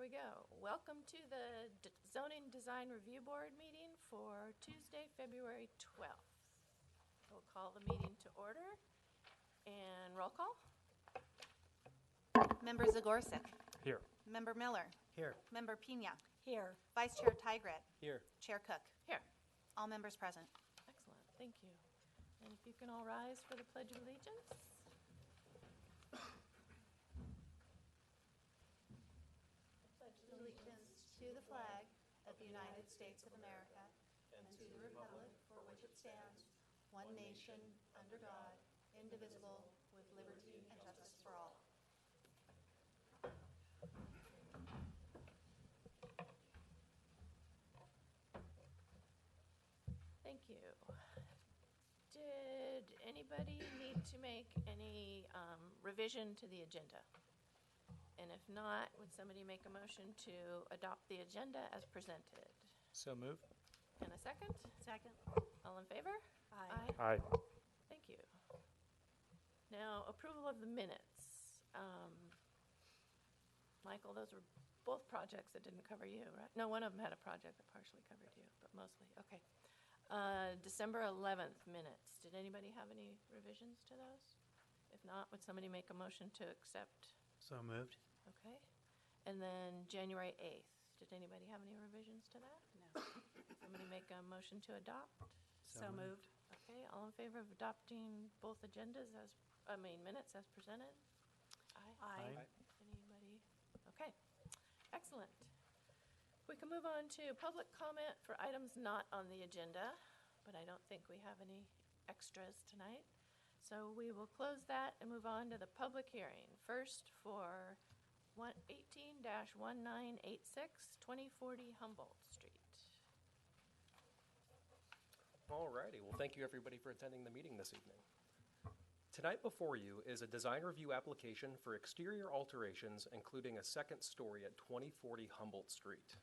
we go. Welcome to the Zoning Design Review Board meeting for Tuesday, February 12th. We'll call the meeting to order and roll call. Member Zagorczyk. Here. Member Miller. Here. Member Pina. Here. Vice Chair Tigret. Here. Chair Cook. Here. All members present. Excellent, thank you. And if you can all rise for the Pledge of Allegiance. Allegiance to the flag of the United States of America and to the republic for which it stands, one nation, under God, indivisible, with liberty and justice for all. Thank you. Did anybody need to make any revision to the agenda? And if not, would somebody make a motion to adopt the agenda as presented? So moved. And a second? Second. All in favor? Aye. Aye. Thank you. Now, approval of the minutes. Michael, those were both projects that didn't cover you, right? No, one of them had a project that partially covered you, but mostly. Okay. December 11th minutes. Did anybody have any revisions to those? If not, would somebody make a motion to accept? So moved. Okay. And then January 8th. Did anybody have any revisions to that? No. Somebody make a motion to adopt? So moved. Okay, all in favor of adopting both agendas minutes as presented? Aye. Anybody? Okay, excellent. We can move on to public comment for items not on the agenda, but I don't think we have any extras tonight. So we will close that and move on to the public hearing. First for 18-1986, 2040 Humboldt Street. All righty. Well, thank you, everybody, for attending the meeting this evening. Tonight before you is a design review application for exterior alterations, including a second story at 2040 Humboldt Street.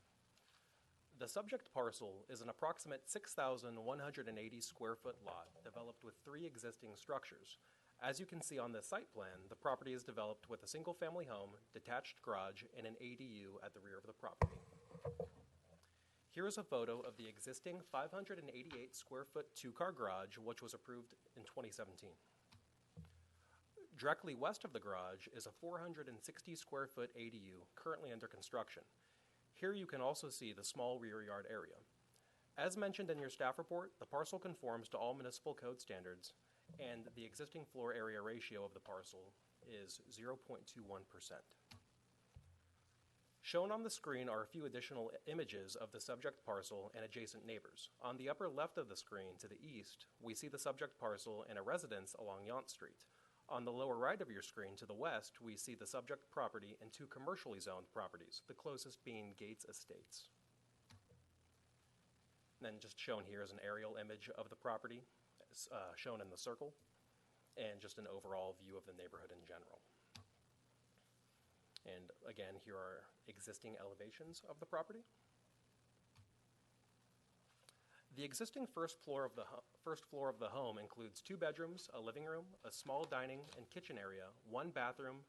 The subject parcel is an approximate 6,180 square foot lot developed with 3 existing structures. As you can see on this site plan, the property is developed with a single-family home, detached garage, and an ADU at the rear of the property. Here is a photo of the existing 588 square foot 2-car garage, which was approved in 2017. Directly west of the garage is a 460 square foot ADU currently under construction. Here you can also see the small rear yard area. As mentioned in your staff report, the parcel conforms to all municipal code standards, and the existing floor area ratio of the parcel is 0.21%. Shown on the screen are a few additional images of the subject parcel and adjacent neighbors. On the upper left of the screen to the east, we see the subject parcel and a residence along Yount Street. On the lower right of your screen to the west, we see the subject property and 2 commercially zoned properties, the closest being Gates Estates. And then just shown here is an aerial image of the property, shown in the circle, and just an overall view of the neighborhood in general. And again, here are existing elevations of the property. The existing first floor of the home includes 2 bedrooms, a living room, a small dining and kitchen area, 1 bathroom,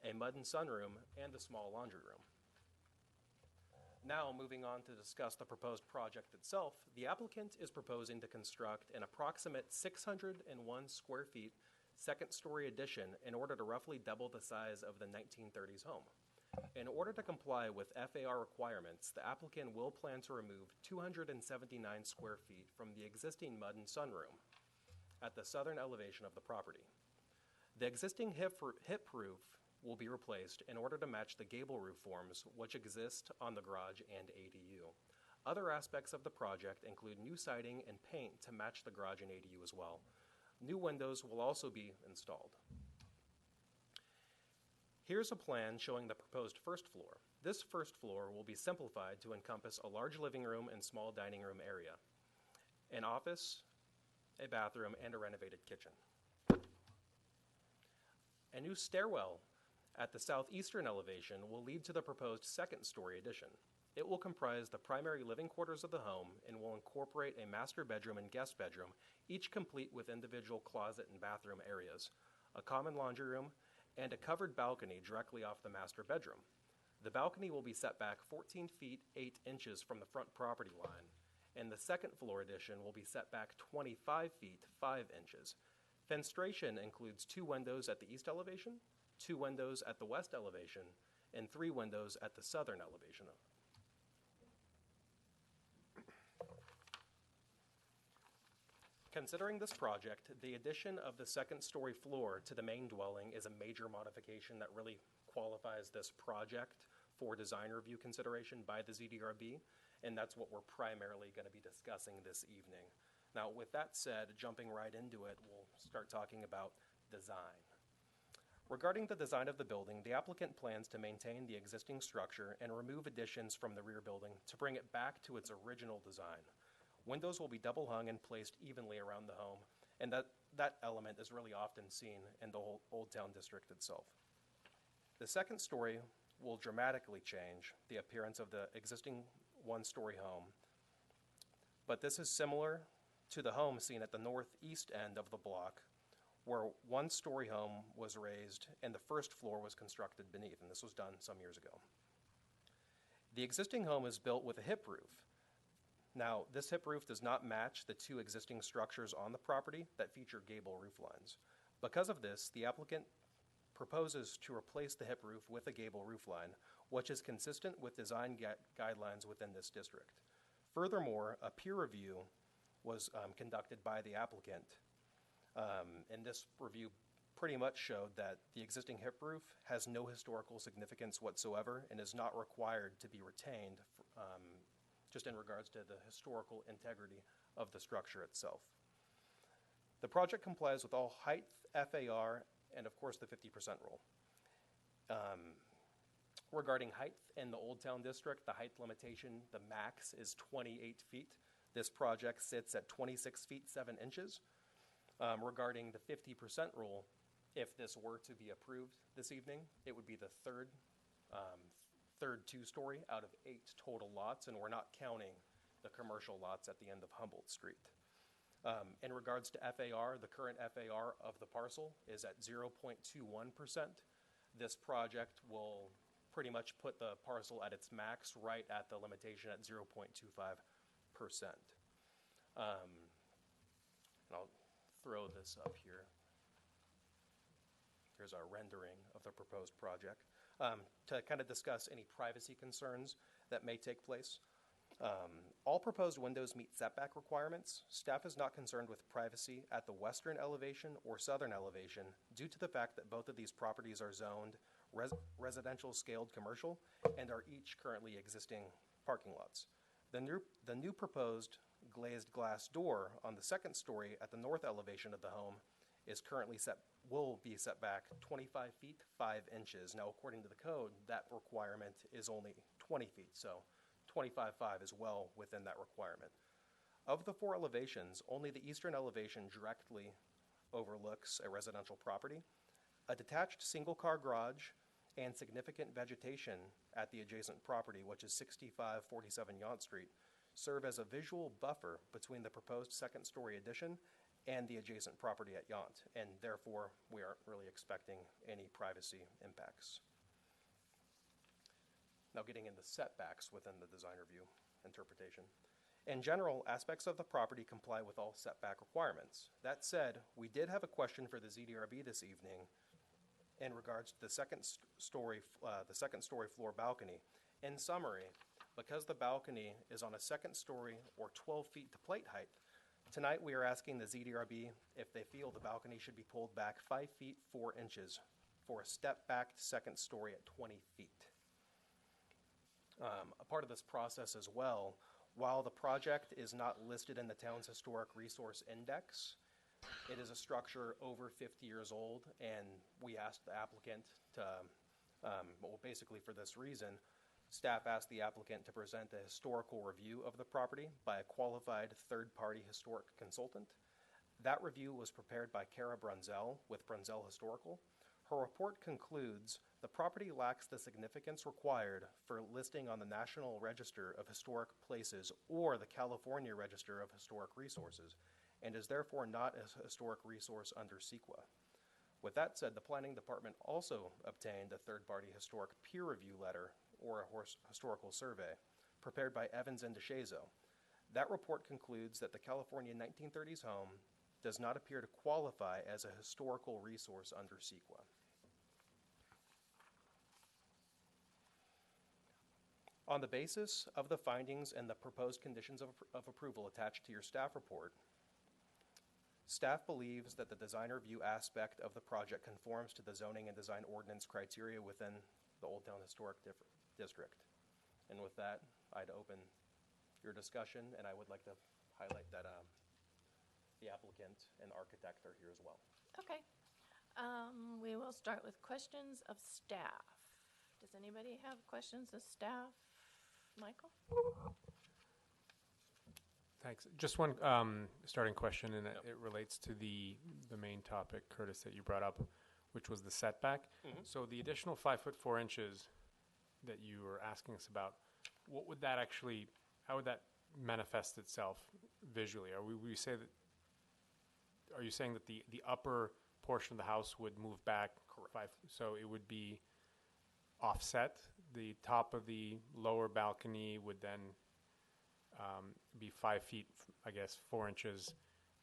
a mud and sunroom, and a small laundry room. Now, moving on to discuss the proposed project itself, the applicant is proposing to construct an approximate 601 square feet second-story addition in order to roughly double the size of the 1930s home. In order to comply with FAR requirements, the applicant will plan to remove 279 square feet from the existing mud and sunroom at the southern elevation of the property. The existing hip roof will be replaced in order to match the gable roof forms which exist on the garage and ADU. Other aspects of the project include new siding and paint to match the garage and ADU as well. New windows will also be installed. Here's a plan showing the proposed first floor. This first floor will be simplified to encompass a large living room and small dining room area, an office, a bathroom, and a renovated kitchen. A new stairwell at the southeastern elevation will lead to the proposed second-story addition. It will comprise the primary living quarters of the home and will incorporate a master bedroom and guest bedroom, each complete with individual closet and bathroom areas, a common laundry room, and a covered balcony directly off the master bedroom. The balcony will be set back 14 feet 8 inches from the front property line, and the second floor addition will be set back 25 feet 5 inches. Fenestration includes 2 windows at the east elevation, 2 windows at the west elevation, and 3 windows at the southern elevation. Considering this project, the addition of the second-story floor to the main dwelling is a major modification that really qualifies this project for design review consideration by the ZDRB, and that's what we're primarily going to be discussing this evening. Now, with that said, jumping right into it, we'll start talking about design. Regarding the design of the building, the applicant plans to maintain the existing structure and remove additions from the rear building to bring it back to its original design. Windows will be double hung and placed evenly around the home, and that element is really often seen in the whole Old Town district itself. The second story will dramatically change the appearance of the existing one-story home, but this is similar to the home seen at the northeast end of the block, where one-story home was raised and the first floor was constructed beneath, and this was done some years ago. The existing home is built with a hip roof. Now, this hip roof does not match the 2 existing structures on the property that feature gable roof lines. Because of this, the applicant proposes to replace the hip roof with a gable roof line, which is consistent with design guidelines within this district. Furthermore, a peer review was conducted by the applicant, and this review pretty much showed that the existing hip roof has no historical significance whatsoever and is not required to be retained just in regards to the historical integrity of the structure itself. The project complies with all height, FAR, and of course the 50% rule. Regarding height in the Old Town district, the height limitation, the max is 28 feet. This project sits at 26 feet 7 inches. Regarding the 50% rule, if this were to be approved this evening, it would be the third 2-story out of 8 total lots, and we're not counting the commercial lots at the end of Humboldt Street. In regards to FAR, the current FAR of the parcel is at 0.21%. This project will pretty much put the parcel at its max right at the limitation at 0.25%. And I'll throw this up here. Here's our rendering of the proposed project. To kind of discuss any privacy concerns that may take place. All proposed windows meet setback requirements. Staff is not concerned with privacy at the western elevation or southern elevation due to the fact that both of these properties are zoned residential scaled commercial and are each currently existing parking lots. The new proposed glazed glass door on the second story at the north elevation of the home is currently will be set back 25 feet 5 inches. Now, according to the code, that requirement is only 20 feet, so 25.5 is well within that requirement. Of the 4 elevations, only the eastern elevation directly overlooks a residential property. A detached single-car garage and significant vegetation at the adjacent property, which is 6547 Yount Street, serve as a visual buffer between the proposed second-story addition and the adjacent property at Yount, and therefore we aren't really expecting any privacy impacts. Now getting into setbacks within the design review interpretation. In general, aspects of the property comply with all setback requirements. That said, we did have a question for the ZDRB this evening in regards to the second story floor balcony. In summary, because the balcony is on a second story or 12 feet to plate height, tonight we are asking the ZDRB if they feel the balcony should be pulled back 5 feet 4 inches for a step-backed second story at 20 feet. A part of this process as well, while the project is not listed in the town's historic resource index, it is a structure over 50 years old, and we asked the applicant to, well, basically for this reason, staff asked the applicant to present a historical review of the property by a qualified third-party historic consultant. That review was prepared by Kara Brunzell with Brunzell Historical. Her report concludes the property lacks the significance required for listing on the National Register of Historic Places or the California Register of Historic Resources, and is therefore not a historic resource under CEQA. With that said, the Planning Department also obtained a third-party historic peer review letter or a historical survey, prepared by Evans and DeShazo. That report concludes that the California 1930s home does not appear to qualify as a historical resource under CEQA. On the basis of the findings and the proposed conditions of approval attached to your staff report, staff believes that the design review aspect of the project conforms to the zoning and design ordinance criteria within the Old Town Historic District. And with that, I'd open your discussion, and I would like to highlight that the applicant and architect are here as well. Okay. We will start with questions of staff. Does anybody have questions of staff? Michael? Thanks. Just one starting question, and it relates to the main topic, Curtis, that you brought up, which was the setback. Mm-hmm. So the additional 5 foot 4 inches that you were asking us about, what would that actually, how would that manifest itself visually? Are you saying that the upper portion of the house would move back? Correct. So it would be offset? The top of the lower balcony would then be 5 feet, I guess, 4 inches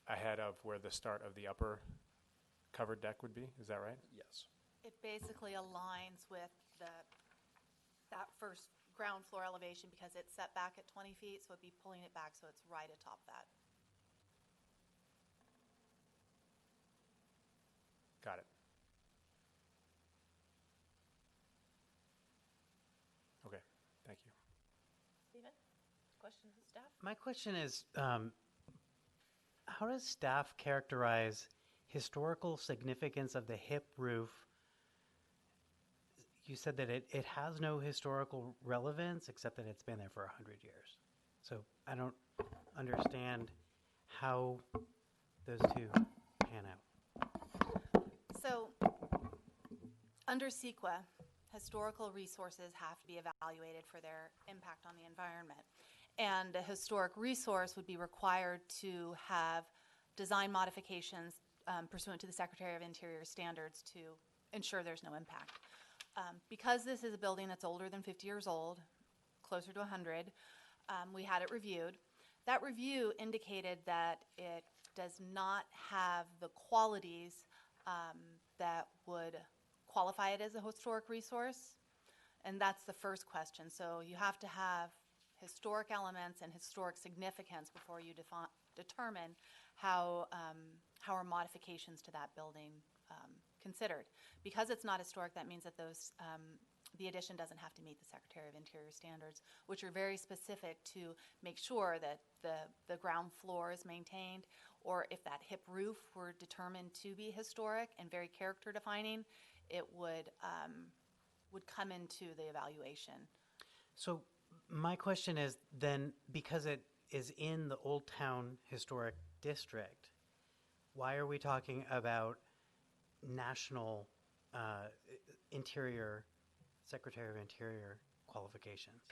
ahead of where the start of the upper covered deck would be. Is that right? Yes. It basically aligns with that first ground floor elevation because it's set back at 20 feet, so it'd be pulling it back so it's right atop that. Got it. Okay, thank you. Stephen? Questions of staff? My question is, how does staff characterize historical significance of the hip roof? You said that it has no historical relevance except that it's been there for 100 years. So I don't understand how those two pan out. So under CEQA, historical resources have to be evaluated for their impact on the environment. And a historic resource would be required to have design modifications pursuant to the Secretary of Interior standards to ensure there's no impact. Because this is a building that's older than 50 years old, closer to 100, we had it reviewed. That review indicated that it does not have the qualities that would qualify it as a historic resource, and that's the first question. So you have to have historic elements and historic significance before you determine how are modifications to that building considered. Because it's not historic, that means that the addition doesn't have to meet the Secretary of Interior standards, which are very specific to make sure that the ground floor is maintained, or if that hip roof were determined to be historic and very character defining, it would come into the evaluation. So my question is then, because it is in the Old Town Historic District, why are we talking about national Secretary of Interior qualifications?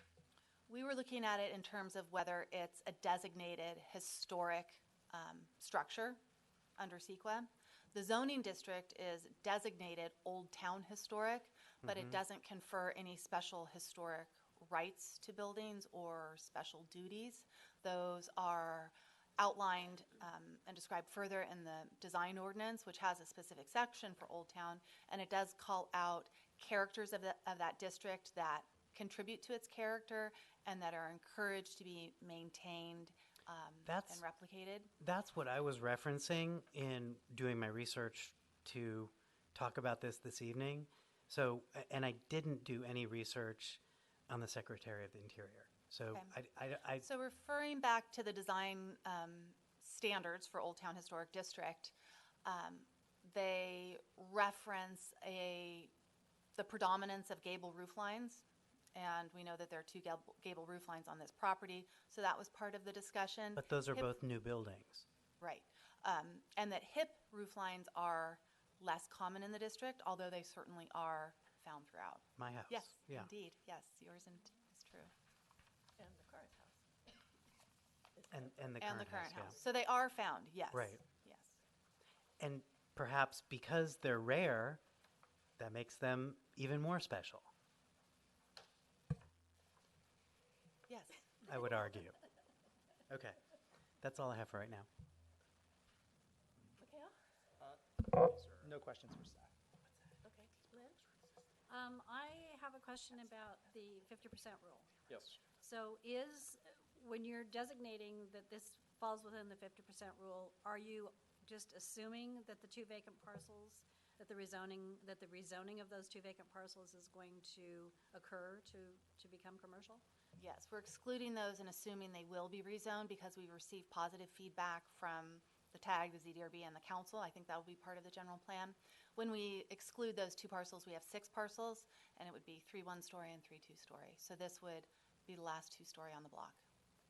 We were looking at it in terms of whether it's a designated historic structure under CEQA. The zoning district is designated Old Town Historic, but it doesn't confer any special historic rights to buildings or special duties. Those are outlined and described further in the design ordinance, which has a specific section for Old Town, and it does call out characters of that district that contribute to its character and that are encouraged to be maintained and replicated. That's what I was referencing in doing my research to talk about this evening. So, and I didn't do any research on the Secretary of the Interior. So Okay. So referring back to the design standards for Old Town Historic District, they reference the predominance of gable roof lines, and we know that there are two gable roof lines on this property, so that was part of the discussion. But those are both new buildings. Right. And that hip roof lines are less common in the district, although they certainly are found throughout. My house. Yes, Yeah. indeed. Yes, yours is true. And the current house. And the And the current current house. house. So they are found, yes. Right. Yes. And perhaps because they're rare, that makes them even more special. I would argue. Okay, that's all I have for right now. Mikhail? No questions for staff. Okay. Lynn? I have a question about the 50% rule. Yes. So when you're designating that this falls within the 50% rule, are you just assuming that the two vacant parcels, that the rezoning of those two vacant parcels is going to occur to become commercial? Yes, we're excluding those and assuming they will be rezoned because we received positive feedback from the TAG, the ZDRB, and the council. I think that will be part of the general plan. When we exclude those two parcels, we have 6 parcels, and it would be 3 one-story and 3 two-story. So this would be the last 2-story on the block.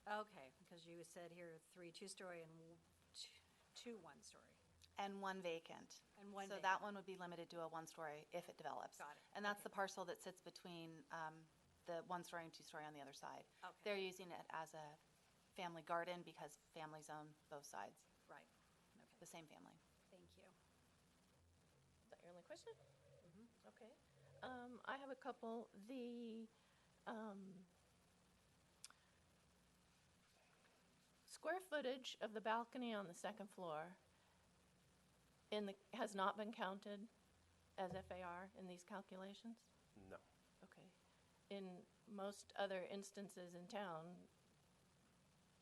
Okay, because you said here 3 two-story and 2 one-story. And 1 vacant. And 1 So vacant. that one would be limited to a 1-story if it develops. Got it. And that's Okay. the parcel that sits between the 1-story and 2-story on the other side. Okay. They're using it as a family garden because families own both sides, Right. the same family. Thank you. Is that your only question? Okay. I have a couple. The square footage of the balcony on the second floor has not been counted as FAR in these calculations? No. Okay. In most other instances in town,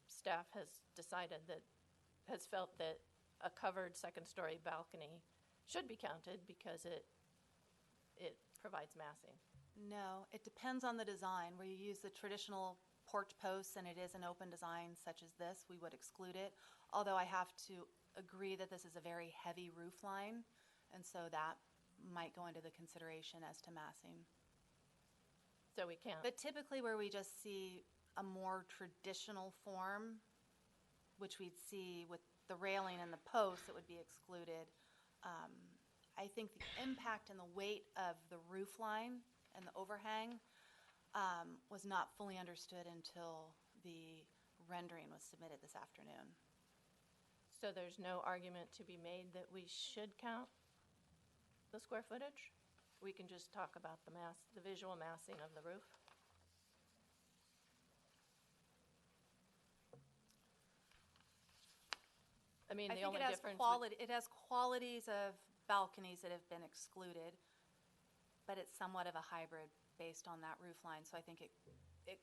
staff has felt that a covered second-story balcony should be counted because it provides massing. No, it depends on the design. Where you use the traditional porch posts and it is an open design such as this, we would exclude it. Although I have to agree that this is a very heavy roof line, and so that might go into the consideration as to massing. So we can't. But typically where we just see a more traditional form, which we'd see with the railing and the posts, it would be excluded. I think the impact and the weight of the roof line and the overhang was not fully understood until the rendering was submitted this afternoon. So there's no argument to be made that we should count the square footage? We can just talk about the visual massing of the roof? I mean, the only difference It has qualities of balconies that have been excluded, but it's somewhat of a hybrid based on that roof line, so I think it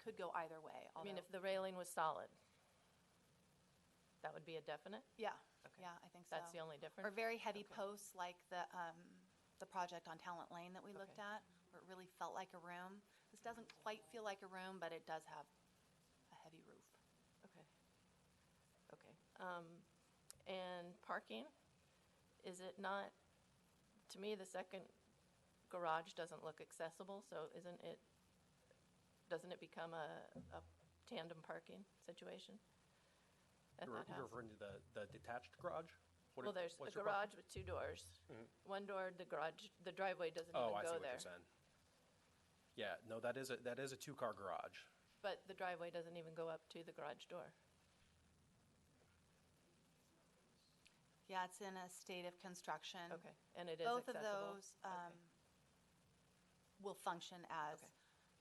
could go either way. I mean, if the railing was solid, that would be a definite? Yeah, Okay. yeah, I think so. That's the only difference? Or very heavy Okay. posts like the project on Talent Lane that we looked Okay. at, where it really felt like a room. This doesn't quite feel like a room, but it does have a heavy roof. Okay. Okay. And parking, is it not, to me, the second garage doesn't look accessible, so doesn't it become a tandem parking situation at You're that house? referring to the detached garage? Well, there's a garage with 2 doors. One door, the driveway doesn't Oh, even I see go what there. you're saying. Yeah, no, that is a 2-car garage. But the driveway doesn't even go up to the garage door. Yeah, it's in a state of construction. Okay, and it is Both of accessible? those Okay. will function as Okay.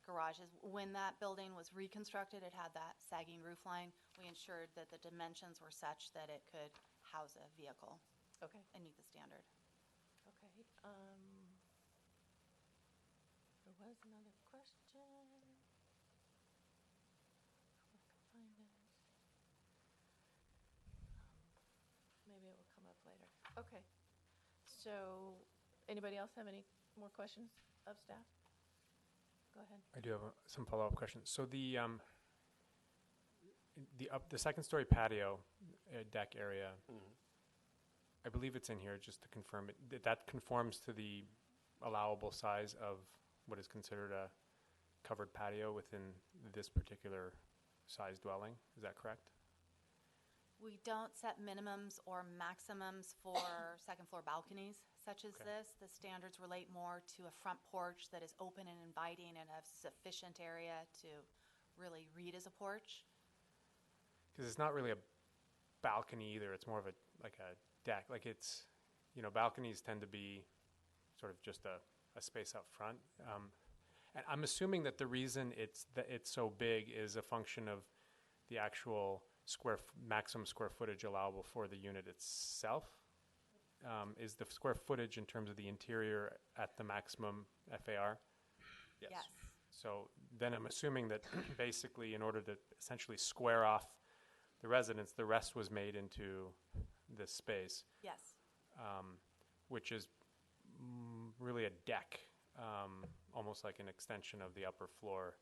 garages. When that building was reconstructed, it had that sagging roof line. We ensured that the dimensions were such that it could house a vehicle Okay, and meet the standard. okay. There was another question. If I can find it. Maybe it will come up later. Okay. So, anybody else have any more questions of staff? Go ahead. I do have some follow-up questions. So the second-story patio deck area, I believe it's in here, just to confirm it, that conforms to the allowable size of what is considered a covered patio within this particular size dwelling. Is that correct? We don't set minimums or maximums for second-floor balconies such as Okay. this. The standards relate more to a front porch that is open and inviting and of sufficient area to really read as a porch. Because it's not really a balcony either. It's more of a deck. Like it's, balconies tend to be sort of just a space out front. And I'm assuming that the reason it's so big is a function of the actual maximum square footage allowable for the unit itself? Is the square footage in terms of the interior at the maximum FAR? Yes. So then I'm assuming that basically in order to essentially square off the residence, the rest was made into this space, Yes. which is really a deck, almost like an extension of the upper floor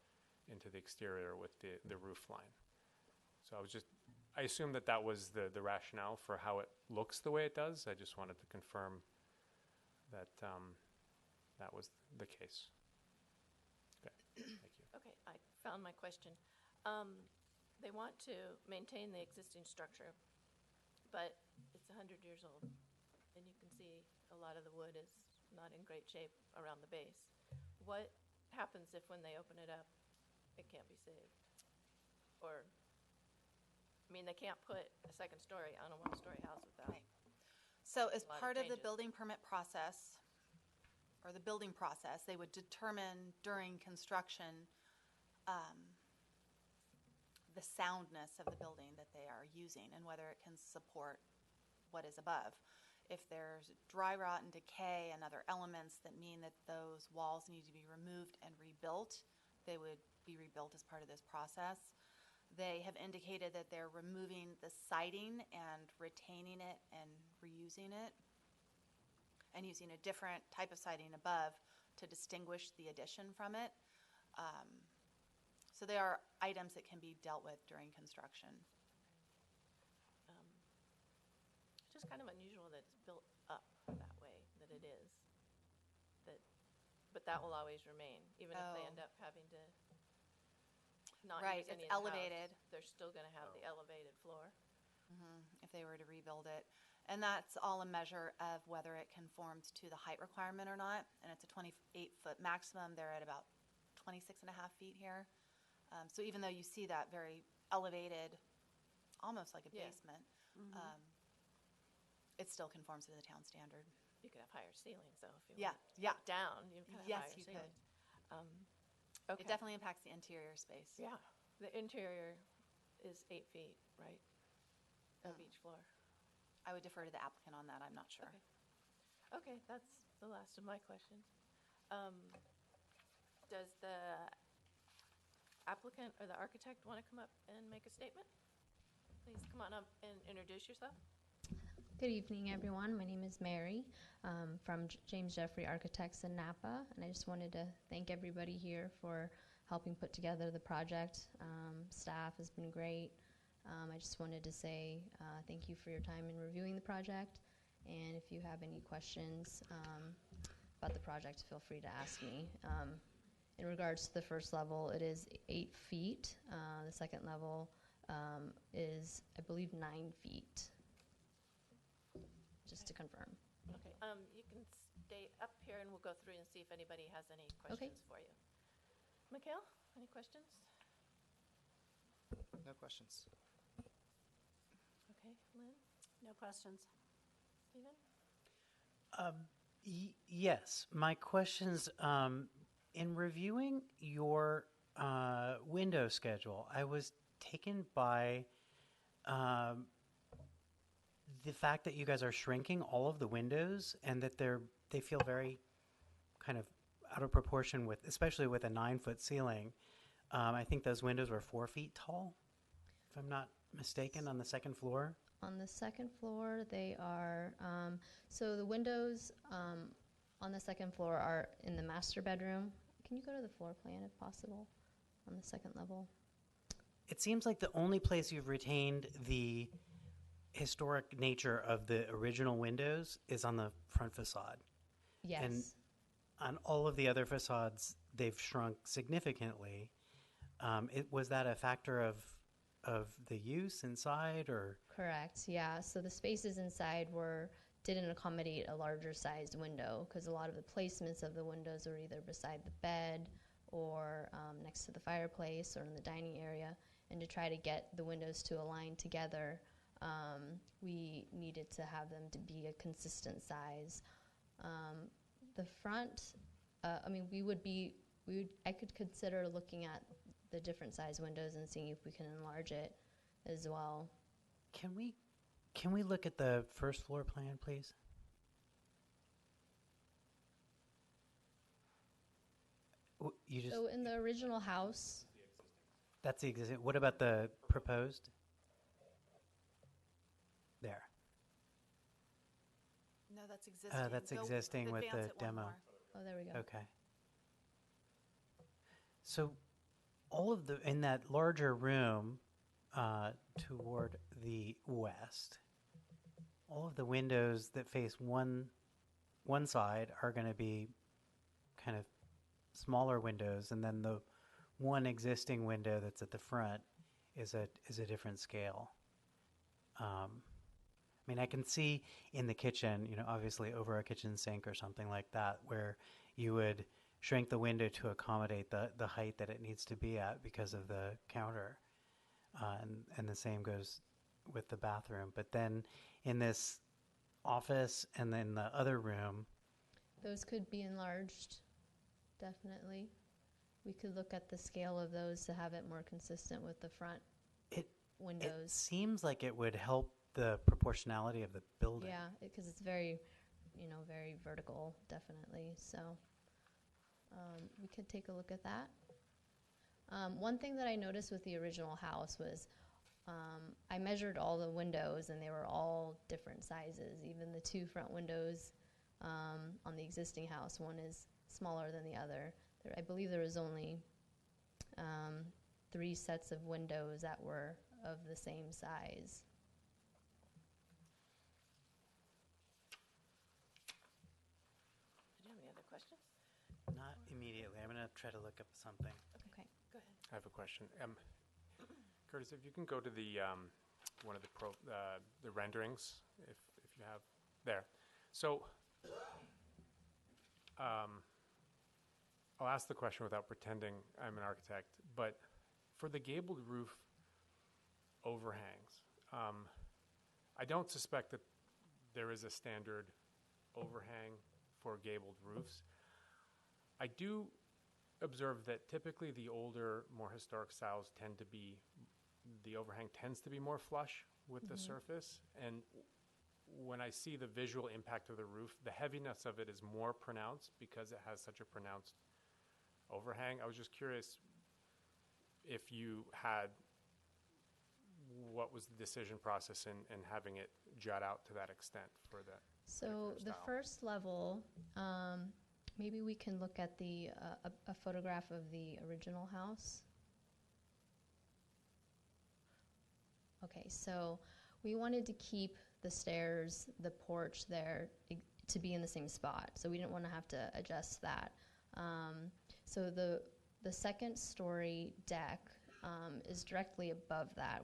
into the exterior with the roof line. So I assume that was the rationale for how it looks the way it does. I just wanted to confirm that that was the case. Okay, thank you. Okay, I found my question. They want to maintain the existing structure, but it's 100 years old, and you can see a lot of the wood is not in great shape around the base. What happens if when they open it up, it can't be saved? Or, I mean, they can't put a second story on a one-story house without. Right. So as A lot of part of the changes. building permit process, or the building process, they would determine during construction the soundness of the building that they are using and whether it can support what is above. If there's dry rot and decay and other elements that mean that those walls need to be removed and rebuilt, they would be rebuilt as part of this process. They have indicated that they're removing the siding and retaining it and reusing it, and using a different type of siding above to distinguish the addition from it. So they are items that can be dealt with during construction. It's just kind of unusual that it's built up that way, that it is. But that will always remain, even if they Oh. end up having to not Right, use any it's of the house, elevated. they're still going to have the elevated floor. If they were to rebuild it. And that's all a measure of whether it conforms to the height requirement or not. And it's a 28-foot maximum. They're at about 26 and a half feet here. So even though you see that very elevated, almost like a Yeah. basement, it still conforms to the town standard. You could have higher ceilings, though, if you Yeah, want yeah. down, you could have Yes, higher you could. ceilings. Okay. It definitely impacts the interior space. Yeah, the interior is 8 feet, right, of each floor. I would defer to the applicant on that. I'm not sure. Okay, that's the last of my questions. Does the applicant or the architect want to come up and make a statement? Please come on up and introduce yourself. Good evening, everyone. My name is Mary from James Jeffrey Architects in Napa, and I just wanted to thank everybody here for helping put together the project. Staff has been great. I just wanted to say thank you for your time in reviewing the project, and if you have any questions about the project, feel free to ask me. In regards to the first level, it is 8 feet. The second level is, I believe, 9 feet. Just to confirm. Okay, you can stay up here and we'll go through and see if anybody has any questions for you. Mikhail, any questions? No questions. Okay, Lynn, No questions. Stephen? Yes, my questions, in reviewing your window schedule, I was taken by the fact that you guys are shrinking all of the windows and that they feel very kind of out of proportion with, especially with a 9-foot ceiling. I think those windows were 4 feet tall, if I'm not mistaken, on the second floor. On the second floor, they are, so the windows on the second floor are in the master bedroom. Can you go to the floor plan if possible on the second level? It seems like the only place you've retained the historic nature of the original windows is on the front facade. Yes. And on all of the other facades, they've shrunk significantly. Was that a factor of the use inside, or? Correct, yeah. So the spaces inside didn't accommodate a larger sized window because a lot of the placements of the windows are either beside the bed or next to the fireplace or in the dining area. And to try to get the windows to align together, we needed to have them to be a consistent size. The front, I could consider looking at the different size windows and seeing if we can enlarge it as well. Can we look at the first floor plan, please? You just So in the original house, that's the existing. What about the proposed? There. No, that's existing. That's Go existing with advance the it one demo. more. oh, there we go. Okay. So all of in that larger room toward the west, all of the windows that face one side are going to be kind of smaller windows, and then the one existing window that's at the front is a different scale. I mean, I can see in the kitchen, obviously over a kitchen sink or something like that, where you would shrink the window to accommodate the height that it needs to be at because of the counter. And the same goes with the bathroom. But then in this office and then the other room, Those could be enlarged, definitely. We could look at the scale of those to have it more consistent with the front it windows. seems like it would help the proportionality of the building. Yeah, because it's very, very vertical, definitely. So we could take a look at that. One thing that I noticed with the original house was I measured all the windows, and they were all different sizes. Even the two front windows on the existing house, one is smaller than the other. I believe there was only 3 sets of windows that were of the same size. Do you have any other questions? Not immediately. I'm going to try to look up something. Okay. Go ahead. I have a question. Curtis, if you can go to the one of the renderings, if you have there. So I'll ask the question without pretending I'm an architect, but for the gabled roof overhangs, I don't suspect that there is a standard overhang for gabled roofs. I do observe that typically the older, more historic styles the overhang tends to be more flush with the surface. And when I see the visual impact of the roof, the heaviness of it is more pronounced because it has such a pronounced overhang. I was just curious if you had, what was the decision process in having it jut out to that extent for that? So the style. first level, maybe we can look at a photograph of the original house. Okay, so we wanted to keep the stairs, the porch there to be in the same spot. So we didn't want to have to adjust that. So the second story deck is directly above that.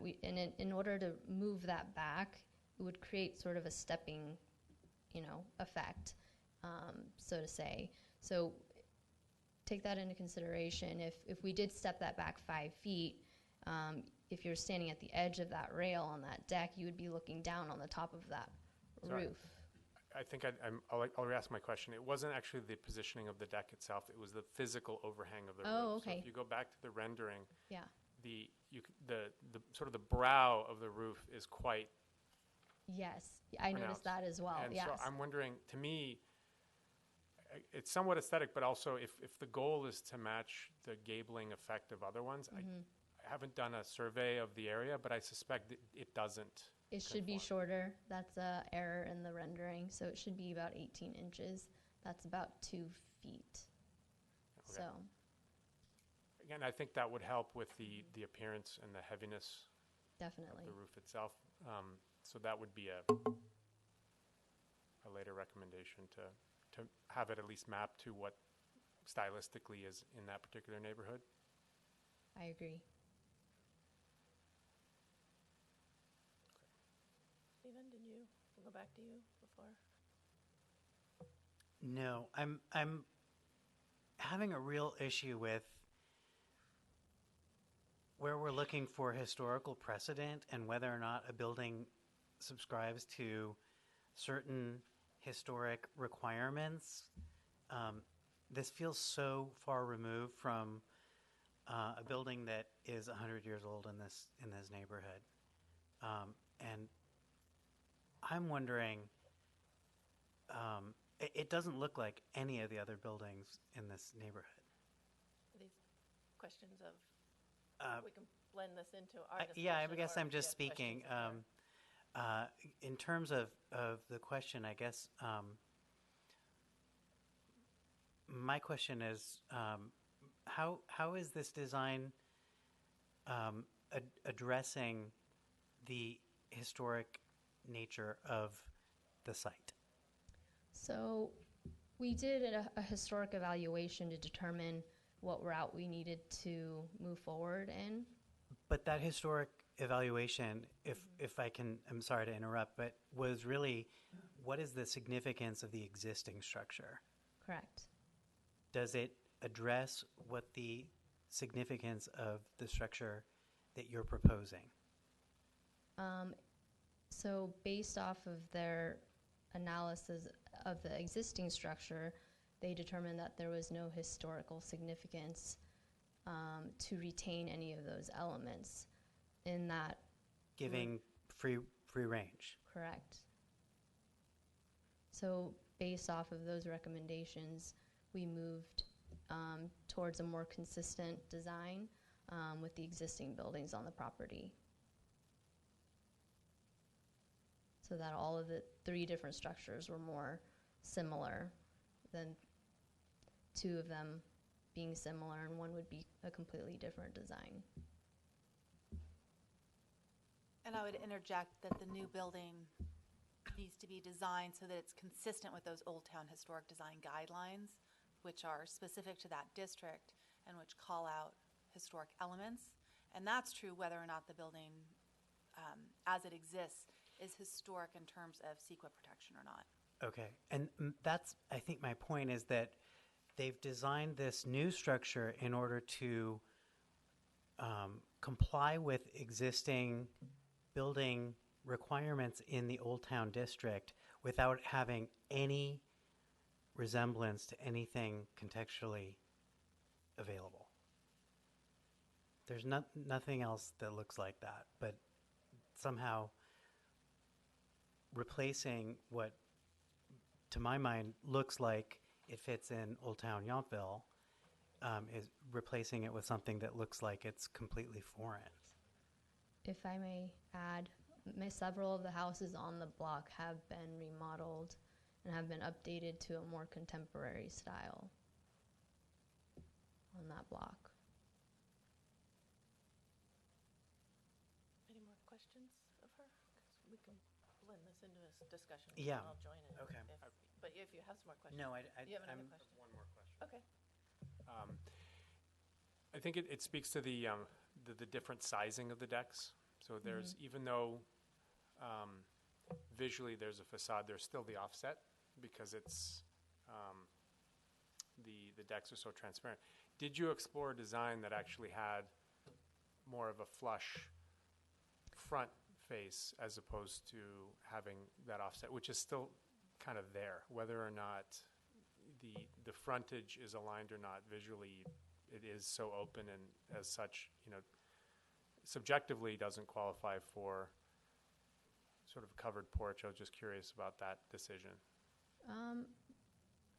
In order to move that back, it would create sort of a stepping, effect, so to say. So take that into consideration. If we did step that back 5 feet, if you're standing at the edge of that rail on that deck, you would be looking down on the top of that roof. I think I'll ask my question. It wasn't actually the positioning of the deck itself. It was the physical overhang of the roof. Oh, okay. So if you go back to the rendering, Yeah. the sort of the brow of the roof is quite Yes, I noticed pronounced. that as well. And Yes. so I'm wondering, to me, it's somewhat aesthetic, but also if the goal is to match the gabling effect of other ones, I haven't done a survey of the area, but I suspect it doesn't. It should be conform. shorter. That's a error in the rendering. So it should be about 18 inches. That's about 2 feet. Okay. So, Again, I think that would help with the appearance and the heaviness definitely. of the roof itself. So that would be a later recommendation to have it at least mapped to what stylistically is in that particular neighborhood. I agree. Stephen, we'll go back to you before. No, I'm having a real issue with where we're looking for historical precedent and whether or not a building subscribes to certain historic requirements. This feels so far removed from a building that is 100 years old in this neighborhood, and I'm wondering. It doesn't look like any of the other buildings in this neighborhood. These questions of, we can blend this into our discussion. Yeah, I guess or I'm just if you have speaking. questions of her. In terms of the question, I guess my question is, how is this design addressing the historic nature of the site? So we did a historic evaluation to determine what route we needed to move forward in. But that historic evaluation, if I can, I'm sorry to interrupt, but was really, what is the significance of the existing structure? Correct. Does it address what the significance of the structure that you're proposing? So based off of their analysis of the existing structure, they determined that there was no historical significance to retain any of those elements in that. Giving free range. Correct. So based off of those recommendations, we moved towards a more consistent design with the existing buildings on the property. So that all of the 3 different structures were more similar than 2 of them being similar, and one would be a completely different design. And I would interject that the new building needs to be designed so that it's consistent with those Old Town Historic Design Guidelines, which are specific to that district and which call out historic elements. And that's true whether or not the building, as it exists, is historic in terms of CEQA protection or not. Okay, and that's, I think my point is that they've designed this new structure in order to comply with existing building requirements in the Old Town District without having any resemblance to anything contextually available. There's nothing else that looks like that, but somehow replacing what, to my mind, looks like it fits in Old Town Yountville is replacing it with something that looks like it's completely foreign. If I may add, several of the houses on the block have been remodeled and have been updated to a more contemporary style on that block. Any more questions of her? 'Cause we can blend this into a discussion. Yeah. And I'll join in. Okay. But if you have some more questions. No, You have another question? One more question. Okay. I think it speaks to the different sizing of the decks. So there's, even though visually there's a facade, there's still the offset because it's, the decks are so transparent. Did you explore a design that actually had more of a flush front face as opposed to having that offset, which is still kind of there, whether or not the frontage is aligned or not visually, it is so open and as such, subjectively doesn't qualify for sort of a covered porch. I was just curious about that decision.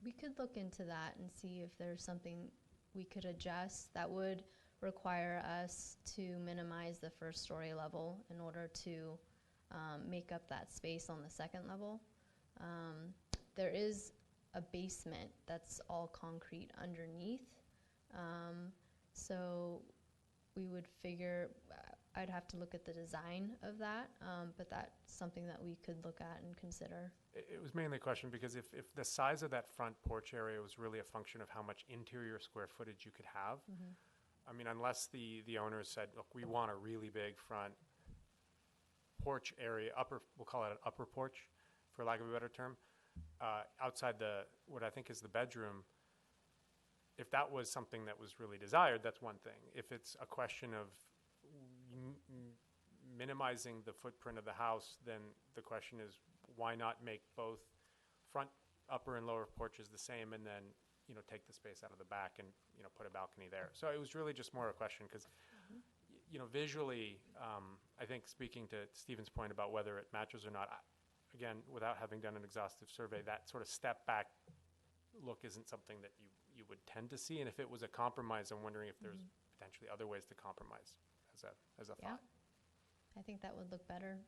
We could look into that and see if there's something we could adjust that would require us to minimize the first story level in order to make up that space on the second level. There is a basement that's all concrete underneath. So we would figure, I'd have to look at the design of that, but that's something that we could look at and consider. It was mainly a question because if the size of that front porch area was really a function of how much interior square footage you could have, I mean, unless the owners said, look, we want a really big front porch area, we'll call it an upper porch, for lack of a better term, outside what I think is the bedroom. If that was something that was really desired, that's one thing. If it's a question of minimizing the footprint of the house, then the question is, why not make both front, upper, and lower porches the same and then take the space out of the back and, put a balcony there. So it was really just more a question because, visually, I think speaking to Stephen's point about whether it matches or not, again, without having done an exhaustive survey, that sort of step back look isn't something that you would tend to see. And if it was a compromise, I'm wondering if there's potentially other ways to compromise as a Yeah. thought. I think that would look better.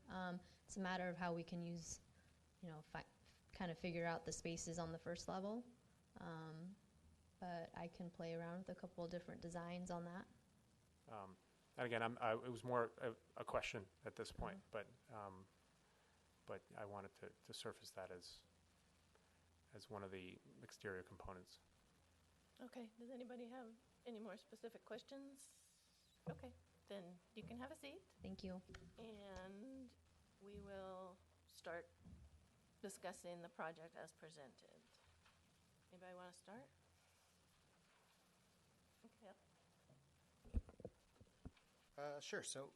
It's a matter of how we can use, kind of figure out the spaces on the first level. But I can play around with a couple of different designs on that. And again, it was more a question at this point, but I wanted to surface that as one of the exterior components. Okay, does anybody have any more specific questions? Okay, then you can have a seat, Thank you. and we will start discussing the project as presented. Anybody want to start? Okay. Sure. So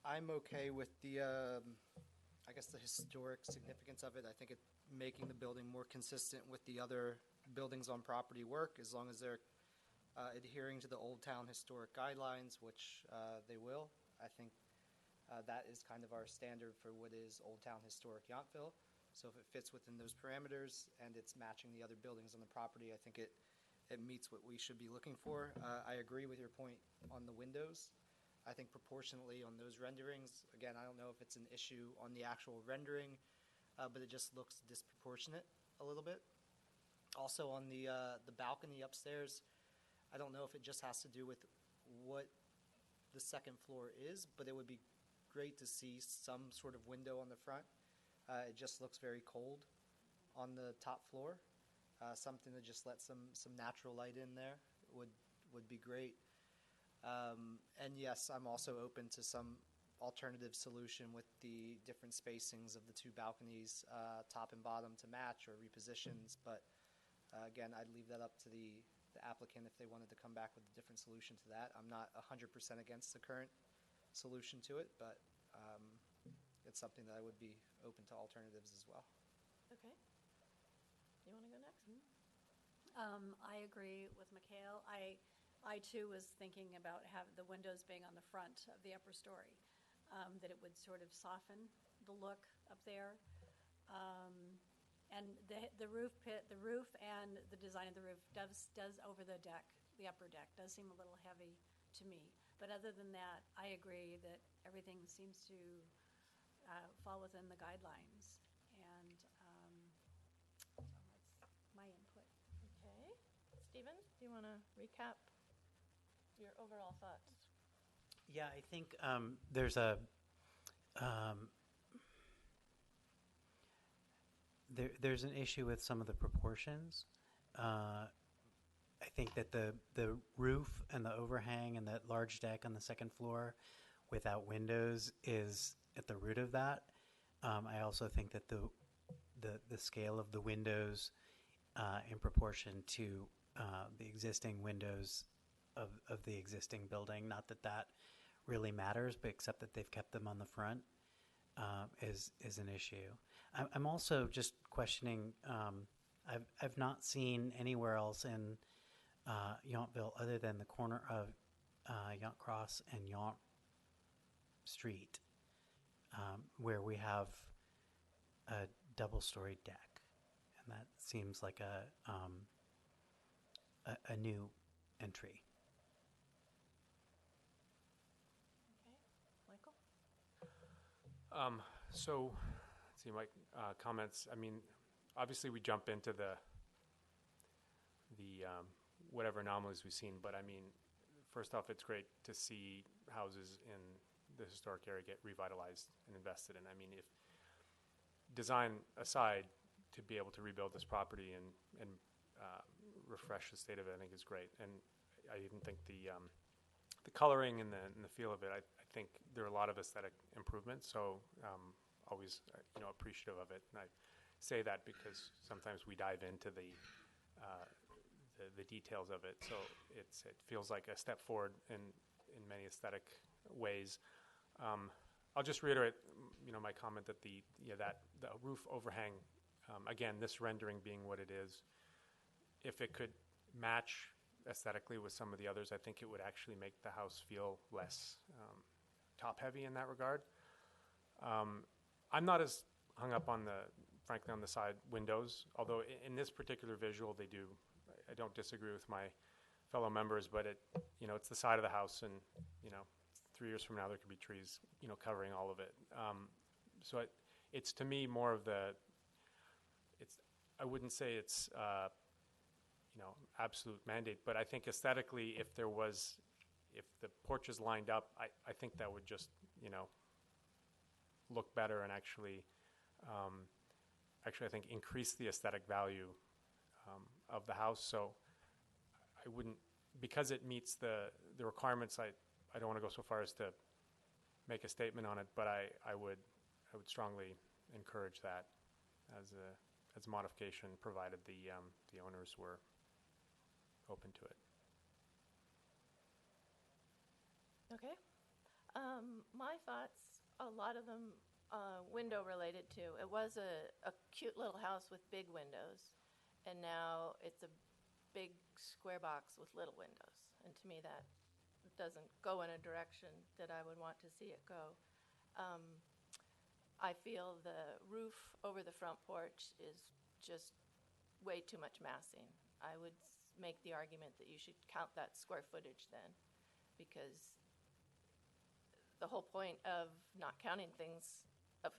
I'm okay with the, I guess, the historic significance of it. I think it making the building more consistent with the other buildings on property work, as long as they're adhering to the Old Town historic guidelines, which they will. I think that is kind of our standard for what is Old Town historic Yountville. So if it fits within those parameters and it's matching the other buildings on the property, I think it meets what we should be looking for. I agree with your point on the windows. I think proportionately on those renderings, again, I don't know if it's an issue on the actual rendering, but it just looks disproportionate a little bit. Also on the balcony upstairs, I don't know if it just has to do with what the second floor is, but it would be great to see some sort of window on the front. It just looks very cold on the top floor. Something to just let some natural light in there would be great. And yes, I'm also open to some alternative solution with the different spacings of the two balconies, top and bottom to match or repositions. But again, I'd leave that up to the applicant if they wanted to come back with a different solution to that. I'm not 100% against the current solution to it, but it's something that I would be open to alternatives as well. Okay. You want to go next? I agree with Mikhail. I too was thinking about the windows being on the front of the upper story, that it would sort of soften the look up there. And the roof and the design of the roof does over the deck, the upper deck, does seem a little heavy to me. But other than that, I agree that everything seems to fall within the guidelines. And so that's my input. Okay. Stephen, do you want to recap your overall thoughts? Yeah, I think there's a there's an issue with some of the proportions. I think that the roof and the overhang and that large deck on the second floor without windows is at the root of that. I also think that the scale of the windows in proportion to the existing windows of the existing building, not that really matters, but except that they've kept them on the front, is an issue. I'm also just questioning, I've not seen anywhere else in Yountville other than the corner of Yount Cross and Yount Street, where we have a double-story deck, and that seems like a new entry. Okay. Michael? So, let's see my comments. I mean, obviously we jump into the whatever anomalies we've seen, but I mean, first off, it's great to see houses in the historic area get revitalized and invested in. I mean, if design aside, to be able to rebuild this property and refresh the state of it, I think is great. And I even think the coloring and the feel of it, I think there are a lot of aesthetic improvements. So always appreciative of it. And I say that because sometimes we dive into the details of it. So it feels like a step forward in many aesthetic ways. I'll just reiterate, my comment that the roof overhang, again, this rendering being what it is, if it could match aesthetically with some of the others, I think it would actually make the house feel less top-heavy in that regard. I'm not as hung up on frankly, on the side windows, although in this particular visual, they do. I don't disagree with my fellow members, but it's the side of the house, and 3 years from now there could be trees, covering all of it. So it's to me more of I wouldn't say it's absolute mandate, but I think aesthetically, if the porch is lined up, I think that would just look better, and actually I think increase the aesthetic value of the house. So I wouldn't, because it meets the requirements. I don't want to go so far as to make a statement on it, but I would strongly encourage that as a modification, provided the owners were open to it. Okay. My thoughts, a lot of them window related too. It was a cute little house with big windows, and now it's a big square box with little windows. And to me, that doesn't go in a direction that I would want to see it go. I feel the roof over the front porch is just way too much massing. I would make the argument that you should count that square footage then, because the whole point of not counting things, of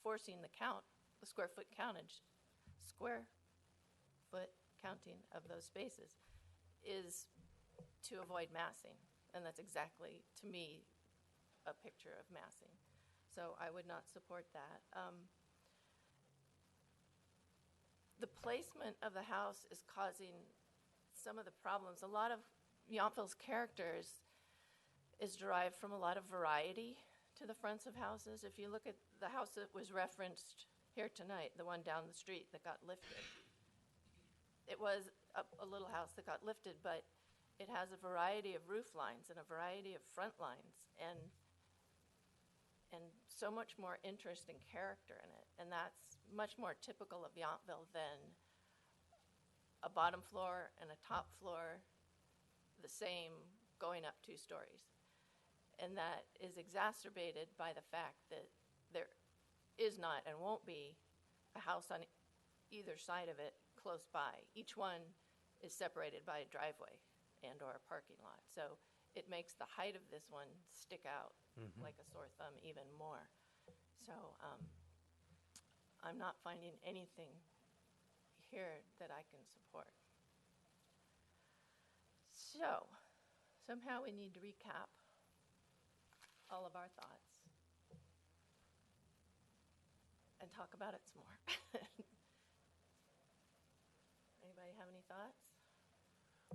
forcing the square foot counting of those spaces, is to avoid massing. And that's exactly, to me, a picture of massing. So I would not support that. The placement of the house is causing some of the problems. A lot of Yountville's characters is derived from a lot of variety to the fronts of houses. If you look at the house that was referenced here tonight, the one down the street that got lifted, it was a little house that got lifted, but it has a variety of roof lines and a variety of front lines, and so much more interest and character in it. And that's much more typical of Yountville than a bottom floor and a top floor, the same, going up 2 stories. And that is exacerbated by the fact that there is not and won't be a house on either side of it close by. Each one is separated by a driveway and or a parking lot. So it makes the height of this one stick out like a sore thumb even more. So I'm not finding anything here that I can support. So somehow we need to recap all of our thoughts and talk about it some more. Anybody have any thoughts?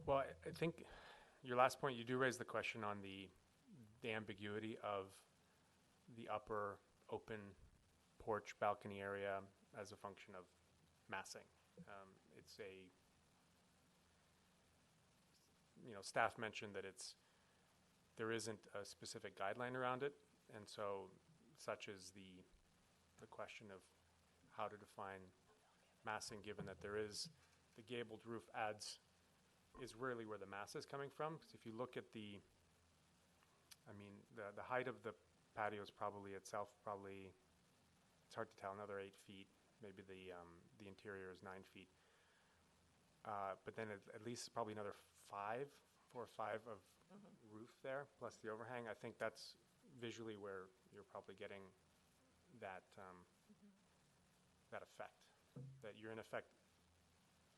Well, I think your last point, you do raise the question on the ambiguity of the upper open porch balcony area as a function of massing. Staff mentioned that there isn't a specific guideline around it, and so such is the question of how to define massing, given that there is the gabled roof is really where the mass is coming from. Because if you look at the height of the patio is probably it's hard to tell, another 8 feet. Maybe the interior is 9 feet. But then at least probably another 4 or 5 of roof there, plus the overhang. I think that's visually where you're probably getting that that effect. That you're in effect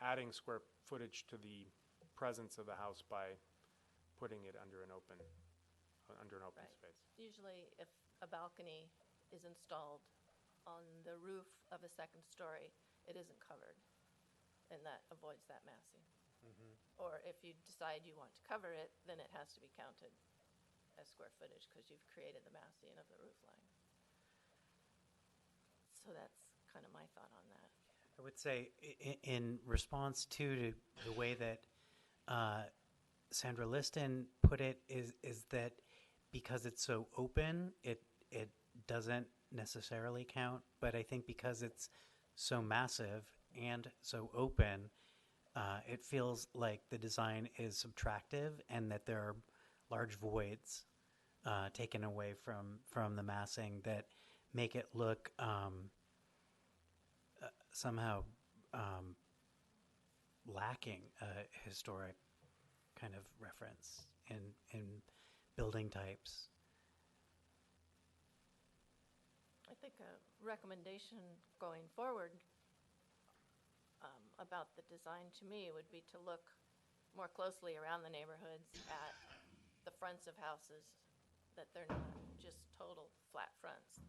adding square footage to the presence of the house by putting it under an open Right. space. Usually if a balcony is installed on the roof of a second story, it isn't covered, and that avoids that massing. Or if you decide you want to cover it, then it has to be counted as square footage because you've created the massing of the roof line. So that's kind of my thought on that. I would say in response to the way that Sandra Liston put it is that because it's so open, it doesn't necessarily count. But I think because it's so massive and so open, it feels like the design is subtractive and that there are large voids taken away from the massing that make it look somehow lacking a historic kind of reference in building types. I think a recommendation going forward about the design to me would be to look more closely around the neighborhoods at the fronts of houses, that they're not just total flat fronts.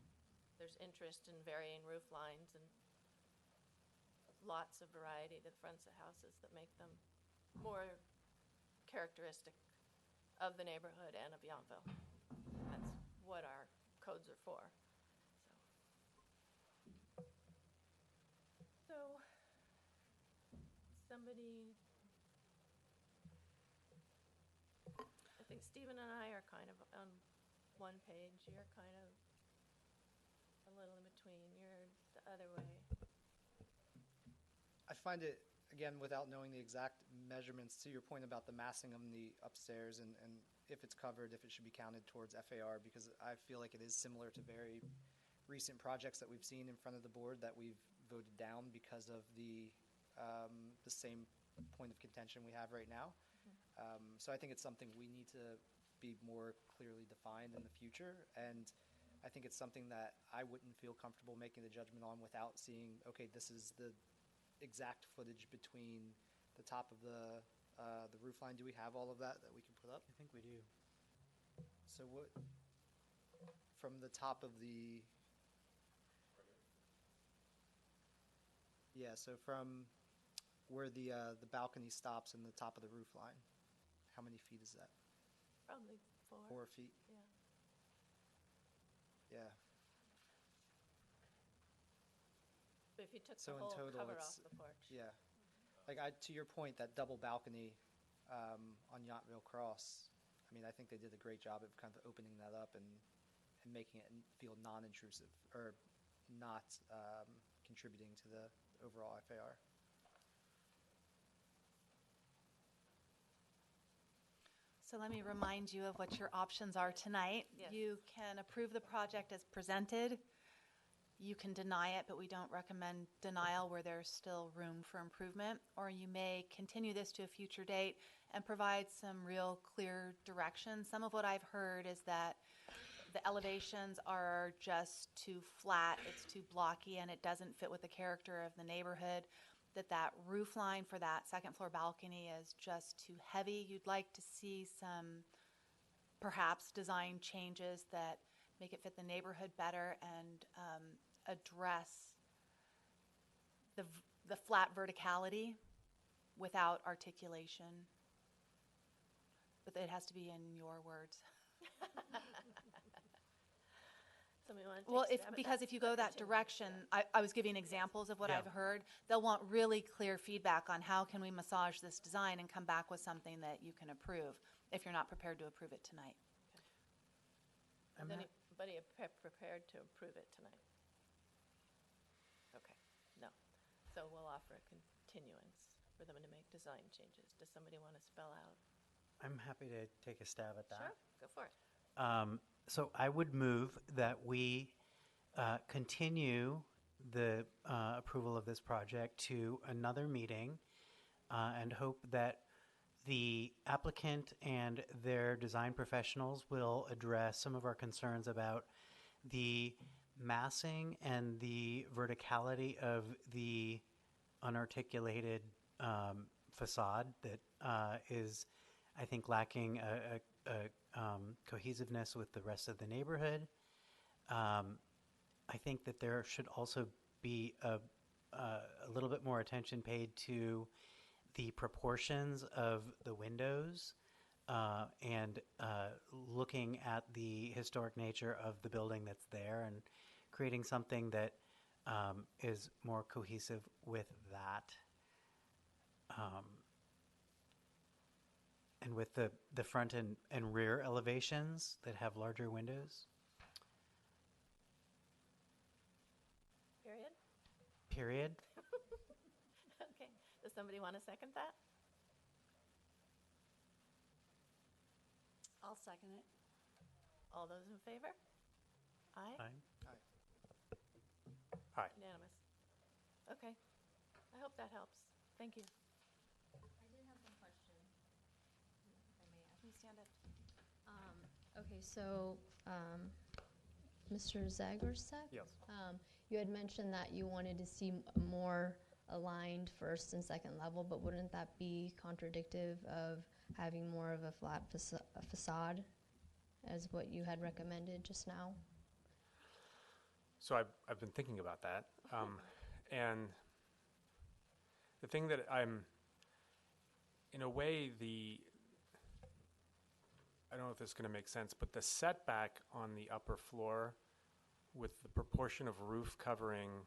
There's interest in varying roof lines and lots of variety to the fronts of houses that make them more characteristic of the neighborhood and of Yountville. That's what our codes are for. So somebody, I think Stephen and I are kind of on one page. You're kind of a little in between. You're the other way. I find it, again, without knowing the exact measurements, to your point about the massing of the upstairs and if it's covered, if it should be counted towards FAR, because I feel like it is similar to very recent projects that we've seen in front of the board that we've voted down because of the same point of contention we have right now. So I think it's something we need to be more clearly defined in the future, and I think it's something that I wouldn't feel comfortable making the judgment on without seeing, okay, this is the exact footage between the top of the roof line. Do we have all of that we can put up? I think we do. So what, from the top of the, yeah, so from where the balcony stops and the top of the roof line, how many feet is that? Probably 4. 4 feet? Yeah. Yeah. But if you took So the in whole total, cover it's- off the porch. Yeah. Like, to your point, that double balcony on Yountville Cross, I mean, I think they did a great job of kind of opening that up and making it feel non-intrusive or not contributing to the overall FAR. So let me remind you of what your options are tonight. Yes. You can approve the project as presented. You can deny it, but we don't recommend denial where there's still room for improvement. Or you may continue this to a future date and provide some real clear direction. Some of what I've heard is that the elevations are just too flat, it's too blocky, and it doesn't fit with the character of the neighborhood. That roof line for that second floor balcony is just too heavy. You'd like to see some perhaps design changes that make it fit the neighborhood better and address the flat verticality without articulation. But it has to be in your words. Somebody want to Well, take a stab at because that? if you go that direction, I was giving examples of what Yeah. I've heard. They'll want really clear feedback on how can we massage this design and come back with something that you can approve if you're not prepared to approve it tonight. I'm Is not- anybody prepared to approve it tonight? Okay, no. So we'll offer a continuance for them to make design changes. Does somebody want to spell out? I'm happy to take a stab at that. Sure, go for it. So I would move that we continue the approval of this project to another meeting and hope that the applicant and their design professionals will address some of our concerns about the massing and the verticality of the unarticulated facade that is, I think, lacking a cohesiveness with the rest of the neighborhood. I think that there should also be a little bit more attention paid to the proportions of the windows and looking at the historic nature of the building that's there and creating something that is more cohesive with that. And with the front and rear elevations that have larger windows. Period? Period. Okay. Does somebody want to second that? I'll second it. All those in favor? Aye? Fine. Hi. Unanimous. Okay. I hope that helps. Thank you. I did have one question, if I may ask. Can you stand up? Okay, so, Mr. Zagorsek? Yes. You had mentioned that you wanted to see more aligned first and second level, but wouldn't that be contradictive of having more of a flat facade as what you had recommended just now? So I've been thinking about that, and the thing that in a way, I don't know if this is going to make sense, but the setback on the upper floor with the proportion of roof covering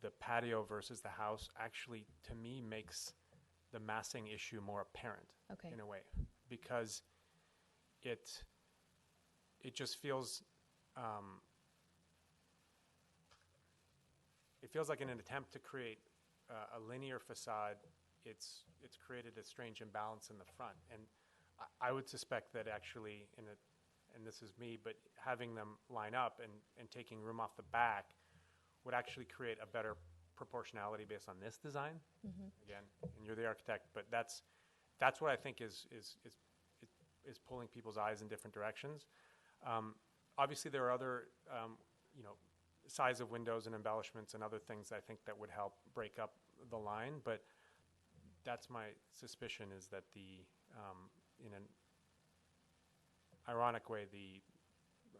the patio versus the house actually, to me, makes the massing issue more apparent. Okay. In a way, because it just feels it feels like in an attempt to create a linear facade, it's created a strange imbalance in the front. And I would suspect that actually, and this is me, but having them line up and taking room off the back would actually create a better proportionality based on this design. Again, and you're the architect, but that's what I think is pulling people's eyes in different directions. Obviously, there are other, size of windows and embellishments and other things I think that would help break up the line, but that's my suspicion, is that in an ironic way, the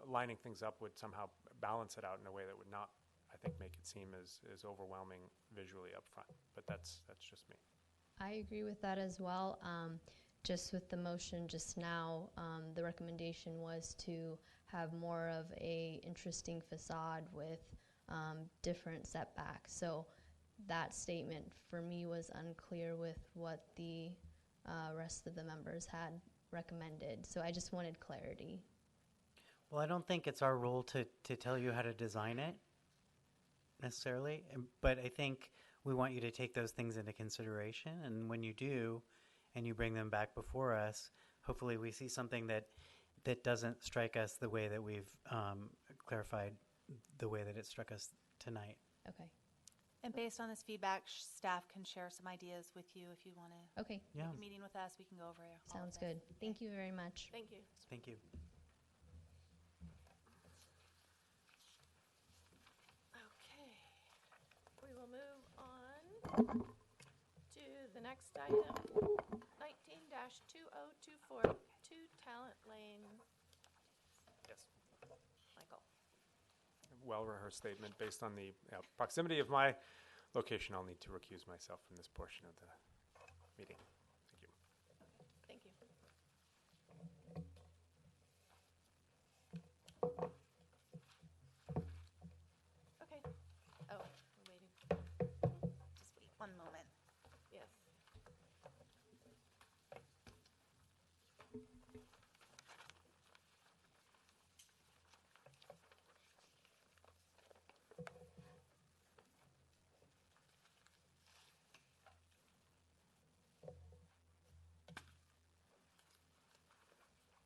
lining things up would somehow balance it out in a way that would not, I think, make it seem as overwhelming visually up front. But that's just me. I agree with that as well. Just with the motion just now, the recommendation was to have more of a interesting facade with different setbacks. So that statement for me was unclear with what the rest of the members had recommended. So I just wanted clarity. Well, I don't think it's our role to tell you how to design it necessarily, but I think we want you to take those things into consideration, and when you do, and you bring them back before us, hopefully we see something that doesn't strike us the way that we've clarified the way that it struck us tonight. Okay. And based on this feedback, staff can share some ideas with you if you want to Okay. Yeah. make a meeting with us. We can go over all of Sounds this. good. Thank you very much. Thank you. Thank you. Okay. We will move on to the next item, 19-2024, 2 Talent Lane. Yes. Michael. Well-rehearsed statement based on the proximity of my location. I'll need to recuse myself from this portion of the meeting. Thank you. Thank you. Okay. Oh, we're waiting. Just wait one moment. Yes.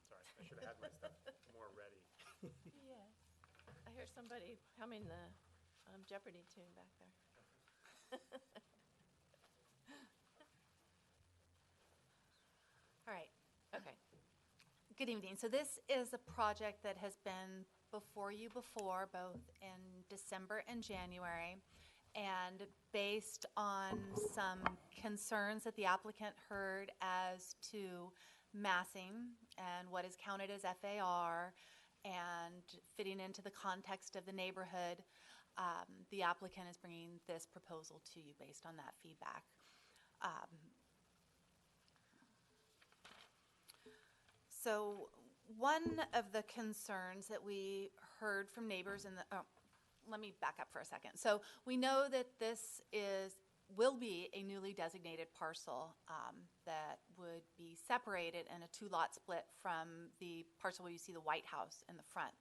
Sorry, I should have had my stuff more ready. Yes. I hear somebody humming the Jeopardy tune back there. All right. Okay. Good evening. So this is a project that has been before you before, both in December and January. And based on some concerns that the applicant heard as to massing and what is counted as FAR and fitting into the context of the neighborhood, the applicant is bringing this proposal to you based on that feedback. So one of the concerns that we heard from neighbors in the, let me back up for a second. So we know that this will be a newly designated parcel that would be separated in a 2-lot split from the parcel where you see the White House in the front,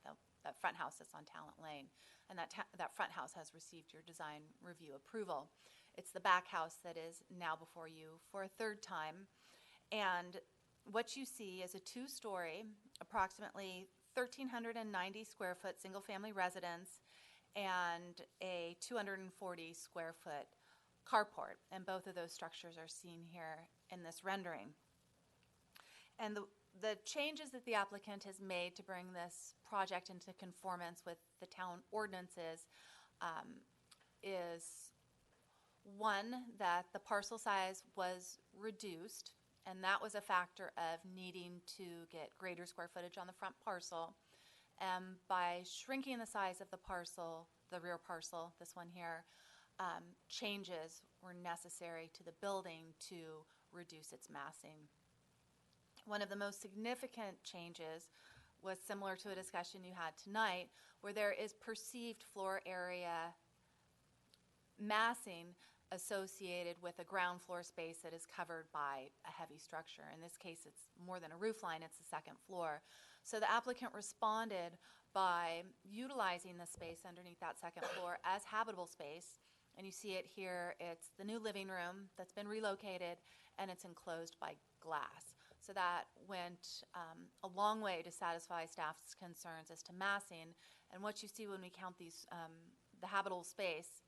that front house that's on Talent Lane. And that front house has received your design review approval. It's the back house that is now before you for a third time. And what you see is a two-story, approximately 1,390 square foot single-family residence and a 240 square foot carport. And both of those structures are seen here in this rendering. And the changes that the applicant has made to bring this project into conformance with the town ordinances is one, that the parcel size was reduced, and that was a factor of needing to get greater square footage on the front parcel. And by shrinking the size of the parcel, the rear parcel, this one here, changes were necessary to the building to reduce its massing. One of the most significant changes was similar to a discussion you had tonight, where there is perceived floor area massing associated with a ground floor space that is covered by a heavy structure. In this case, it's more than a roof line, it's the second floor. So the applicant responded by utilizing the space underneath that second floor as habitable space. And you see it here, it's the new living room that's been relocated, and it's enclosed by glass. So that went a long way to satisfy staff's concerns as to massing. And what you see when we count these, the habitable space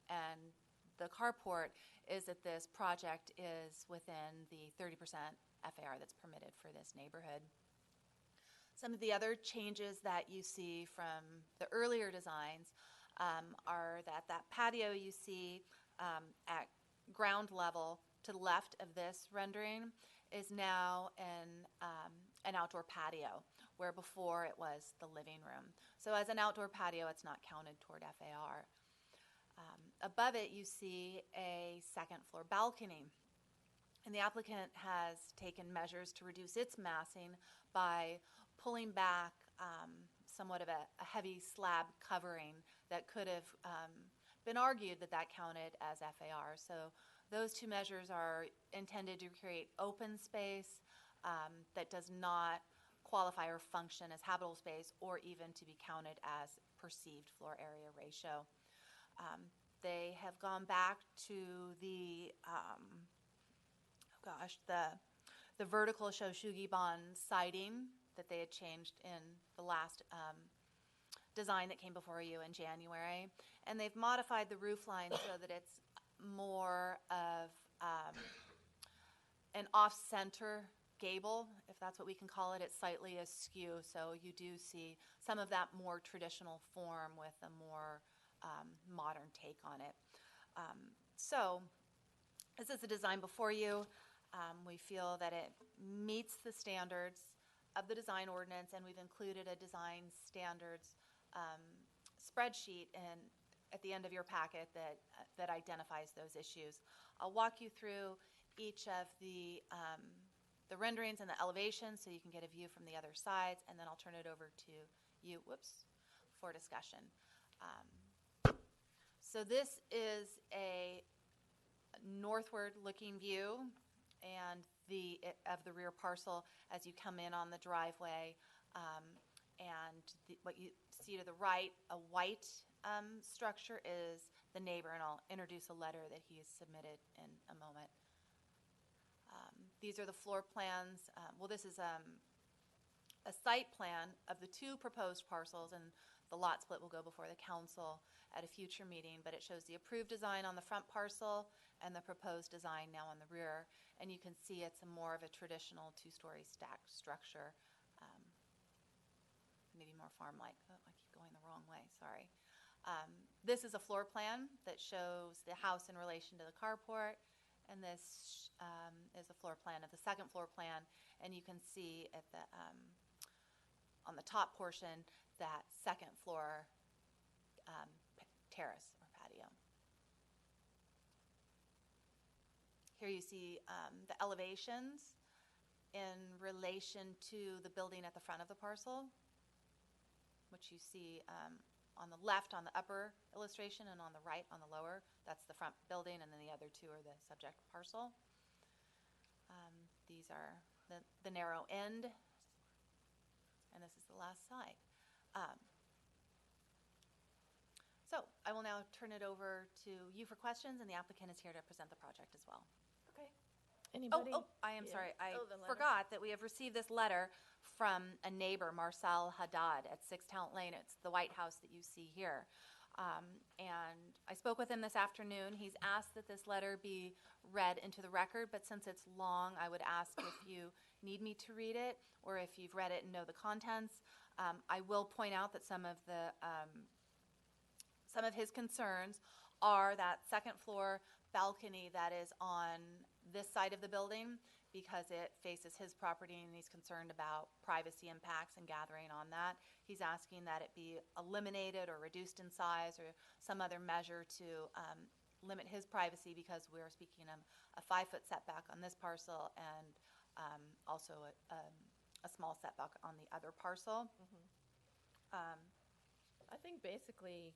and the carport, is that this project is within the 30% FAR that's permitted for this neighborhood. Some of the other changes that you see from the earlier designs are that patio you see at ground level to the left of this rendering is now an outdoor patio, where before it was the living room. So as an outdoor patio, it's not counted toward FAR. Above it, you see a second floor balcony. And the applicant has taken measures to reduce its massing by pulling back somewhat of a heavy slab covering that could have been argued that that counted as FAR. So those two measures are intended to create open space that does not qualify or function as habitable space or even to be counted as perceived floor area ratio. They have gone back to the the vertical Shoshugiban siding that they had changed in the last design that came before you in January. And they've modified the roof line so that it's more of an off-center gable, if that's what we can call it. It's slightly askew, so you do see some of that more traditional form with a more modern take on it. So this is the design before you. We feel that it meets the standards of the design ordinance, and we've included a design standards spreadsheet at the end of your packet that identifies those issues. I'll walk you through each of the renderings and the elevations so you can get a view from the other sides, and then I'll turn it over to you, for discussion. So this is a northward looking view and of the rear parcel as you come in on the driveway. What you see to the right, a white structure, is the neighbor, and I'll introduce a letter that he has submitted in a moment. These are the floor plans. This is a site plan of the two proposed parcels, and the lot split will go before the council at a future meeting, but it shows the approved design on the front parcel and the proposed design now on the rear. And you can see it's more of a traditional two-story stacked structure, maybe more farm-like. Oh, I keep going the wrong way, sorry. This is a floor plan that shows the house in relation to the carport, and this is a floor plan of the second floor plan, and you can see at the on the top portion that second floor terrace or patio. Here you see the elevations in relation to the building at the front of the parcel, which you see on the left on the upper illustration and on the right on the lower. That's the front building, and then the other two are the subject parcel. These are the narrow end, and this is the last side. So I will now turn it over to you for questions, and the applicant is here to present the project as well. Okay. Anybody? I am Yeah. sorry. I Oh, the letter. forgot that we have received this letter from a neighbor, Marcel Haddad, at 6 Talent Lane. It's the White House that you see here. And I spoke with him this afternoon. He's asked that this letter be read into the record, but since it's long, I would ask if you need me to read it or if you've read it and know the contents. I will point out that some of his concerns are that second floor balcony that is on this side of the building because it faces his property and he's concerned about privacy impacts and gathering on that. He's asking that it be eliminated or reduced in size or some other measure to limit his privacy because we're speaking of a 5-foot setback on this parcel and also a small setback on the other parcel. I think basically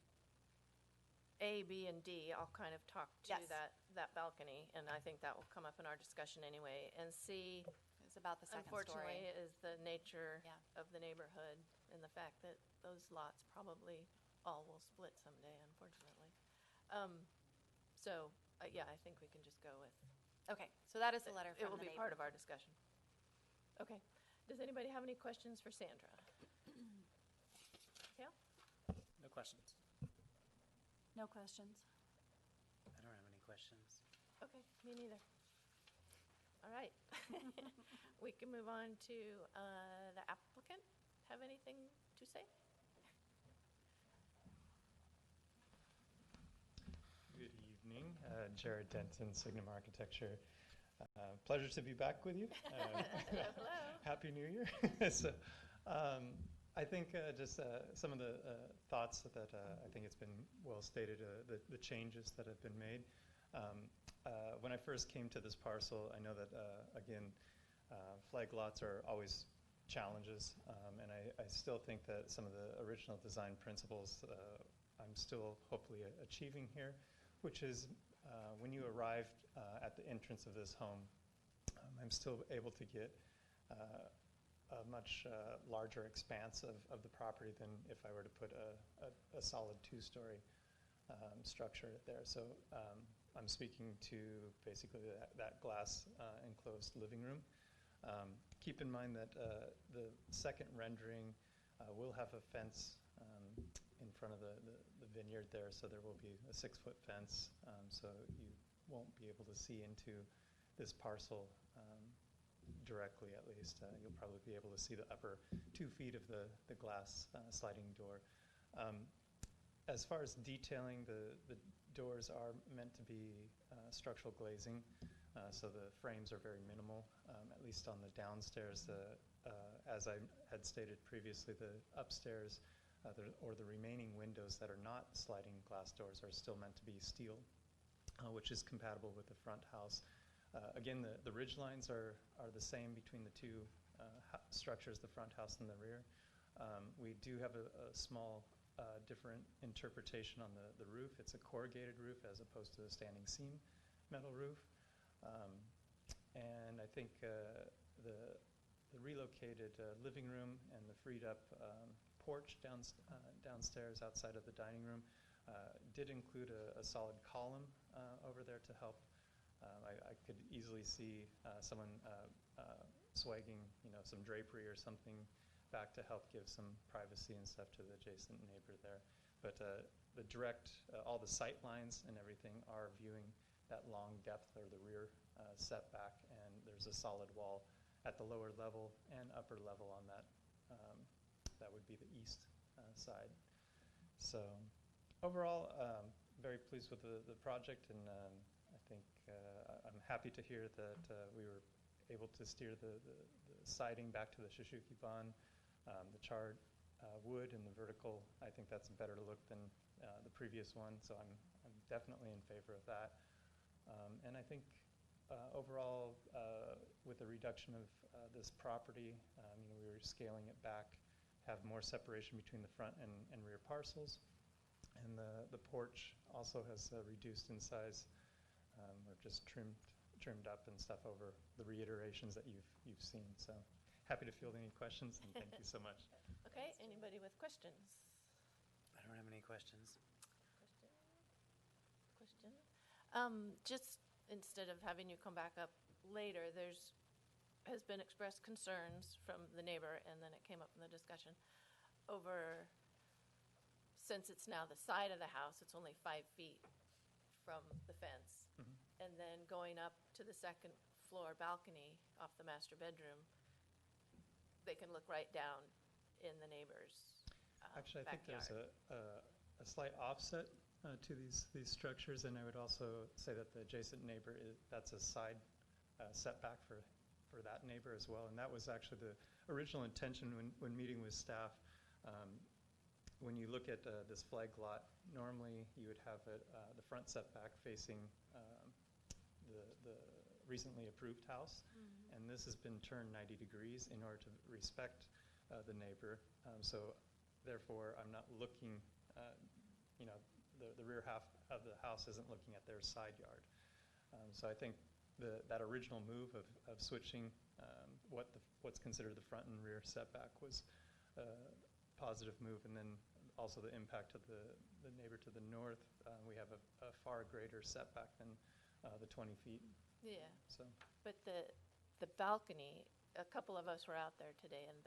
A, B, and D all kind of talk to Yes. that balcony, and I think that will come up in our discussion anyway. And C, It's about the second unfortunately, story. is the nature Yeah. of the neighborhood and the fact that those lots probably all will split someday, unfortunately. So, yeah, I think we can just go with. Okay, so that is the letter It from will the be neighbor. part of our discussion. Okay. Does anybody have any questions for Sandra? Yeah? No questions. No questions. I don't have any questions. Okay, me neither. All right. We can move on to the applicant. Have anything to say? Good evening, Jared Denton, Signum Architecture. Pleasure to be back with you. Hello. Happy New Year. So, I think just some of the thoughts that I think it's been well stated, the changes that have been made. When I first came to this parcel, I know that, again, flag lots are always challenges, and I still think that some of the original design principles I'm still hopefully achieving here, which is when you arrive at the entrance of this home, I'm still able to get a much larger expanse of the property than if I were to put a solid 2-story structure there. So I'm speaking to basically that glass enclosed living room. Keep in mind that the second rendering will have a fence in front of the vineyard there, so there will be a 6-foot fence, so you won't be able to see into this parcel directly, at least. You'll probably be able to see the upper 2 feet of the glass sliding door. As far as detailing, the doors are meant to be structural glazing, so the frames are very minimal, at least on the downstairs. As I had stated previously, the upstairs or the remaining windows that are not sliding glass doors are still meant to be steel, which is compatible with the front house. Again, the ridge lines are the same between the two structures, the front house and the rear. We do have a small different interpretation on the roof. It's a corrugated roof as opposed to a standing seam metal roof. And I think the relocated living room and the freed up porch downstairs outside of the dining room did include a solid column over there to help. I could easily see someone swagging, some drapery or something back to help give some privacy and stuff to the adjacent neighbor there. But the direct, all the sight lines and everything are viewing that long depth or the rear setback, and there's a solid wall at the lower level and upper level on that. That would be the east side. So overall, very pleased with the project, and I think I'm happy to hear that we were able to steer the siding back to the Shishuki bond, the charred wood and the vertical. I think that's a better look than the previous one, so I'm definitely in favor of that. And I think overall, with the reduction of this property, we were scaling it back, have more separation between the front and rear parcels, and the porch also has reduced in size. We're just trimmed up and stuff over the reiterations that you've seen. So happy to field any questions, and thank you so much. Okay, anybody with questions? I don't have any questions. Just instead of having you come back up later, has been expressed concerns from the neighbor, and then it came up in the discussion over, since it's now the side of the house, it's only 5 feet from the fence. And then going up to the second floor balcony off the master bedroom, they can look right down in the neighbor's Actually, I think backyard. there's a slight offset to these structures, and I would also say that the adjacent neighbor, that's a side setback for that neighbor as well. And that was actually the original intention when meeting with staff. When you look at this flag lot, normally you would have the front setback facing the recently approved house, and this has been turned 90 degrees in order to respect the neighbor. So therefore, I'm not looking, the rear half of the house isn't looking at their side yard. So I think that original move of switching what's considered the front and rear setback was a positive move. And then also the impact of the neighbor to the north, we have a far greater setback than the 20 feet. Yeah. So, But the balcony, a couple of us were out there today, and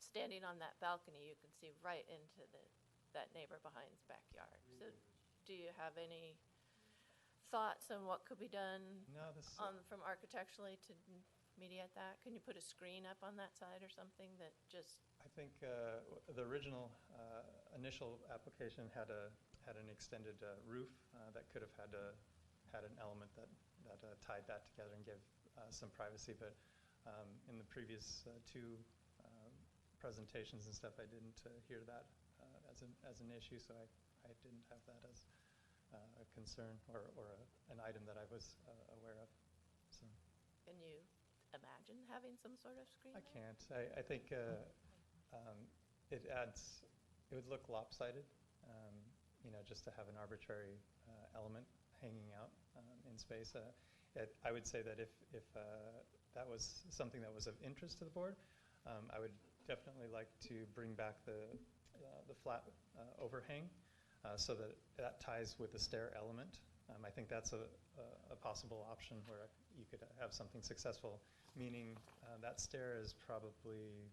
standing on that balcony, you can see right into that neighbor behind's backyard. So do you have any thoughts on what could be done no, from architecturally to mediate that? Can you put a screen up on that side or something that just... I think the original initial application had an extended roof that could have had an element that tied that together and gave some privacy. But in the previous two presentations and stuff, I didn't hear that as an issue, so I didn't have that as a concern or an item that I was aware of. So. Can you imagine having some sort of screen I there? can't. I think it would look lopsided, just to have an arbitrary element hanging out in space. I would say that if that was something that was of interest to the board, I would definitely like to bring back the flat overhang so that ties with the stair element. I think that's a possible option where you could have something successful, meaning that stair is probably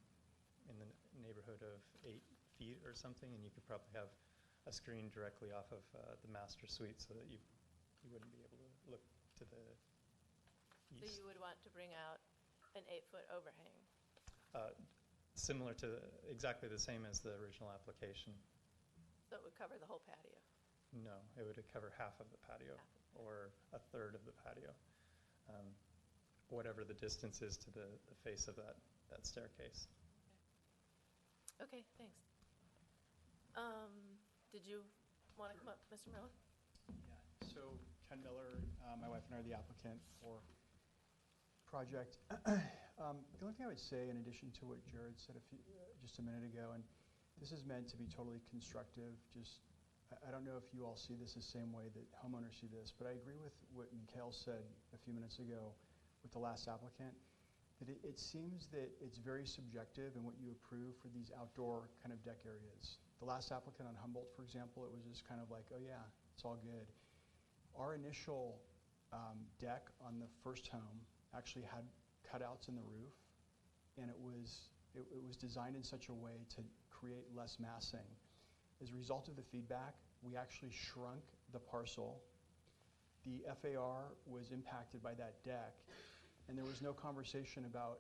in the neighborhood of 8 feet or something, and you could probably have a screen directly off of the master suite so that you wouldn't be able to look to the So east. you would want to bring out an 8-foot overhang? Similar to exactly the same as the original application. So it would cover the whole patio? No, it would cover half of the patio or a third of the patio, whatever the distance is to the face of that staircase. Okay, thanks. Did you want to come up, Mr. Miller? Yeah, so Ken Miller, my wife and I are the applicant for project. The only thing I would say, in addition to what Jared said just a minute ago, and this is meant to be totally constructive, I don't know if you all see this the same way that homeowners see this, but I agree with what Mikhail said a few minutes ago with the last applicant, that it seems that it's very subjective in what you approve for these outdoor kind of deck areas. The last applicant on Humboldt, for example, it was just kind of like, oh yeah, it's all good. Our initial deck on the first home actually had cutouts in the roof, and it was designed in such a way to create less massing. As a result of the feedback, we actually shrunk the parcel. The FAR was impacted by that deck, and there was no conversation about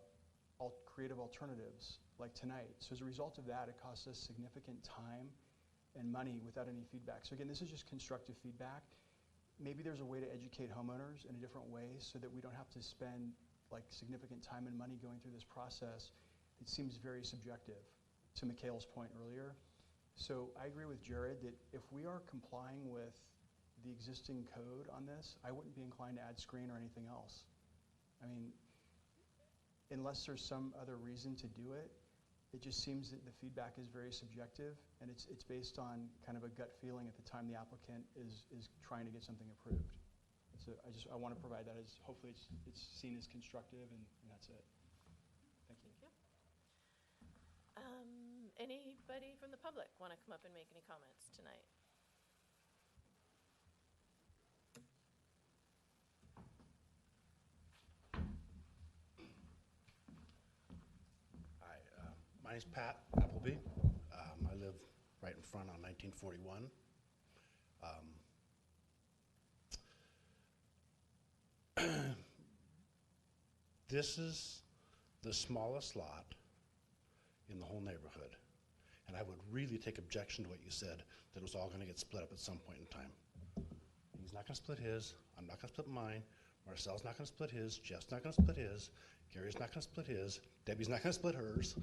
creative alternatives like tonight. So as a result of that, it cost us significant time and money without any feedback. So again, this is just constructive feedback. Maybe there's a way to educate homeowners in a different way so that we don't have to spend like significant time and money going through this process. It seems very subjective, to Mikhail's point earlier. So I agree with Jared that if we are complying with the existing code on this, I wouldn't be inclined to add screen or anything else. I mean, unless there's some other reason to do it, it just seems that the feedback is very subjective, and it's based on kind of a gut feeling at the time the applicant is trying to get something approved. So I want to provide that as, hopefully it's seen as constructive, and that's it. Thank you. Thank you. Anybody from the public want to come up and make any comments tonight? My name's Pat Appleby. I live right in front on 1941. This is the smallest lot in the whole neighborhood. And I would really take objection to what you said, that it was all going to get split up at some point in time. He's not going to split his. I'm not going to split mine. Marcel's not going to split his. Jeff's not going to split his. Gary's not going to split his. Debbie's not going to split hers.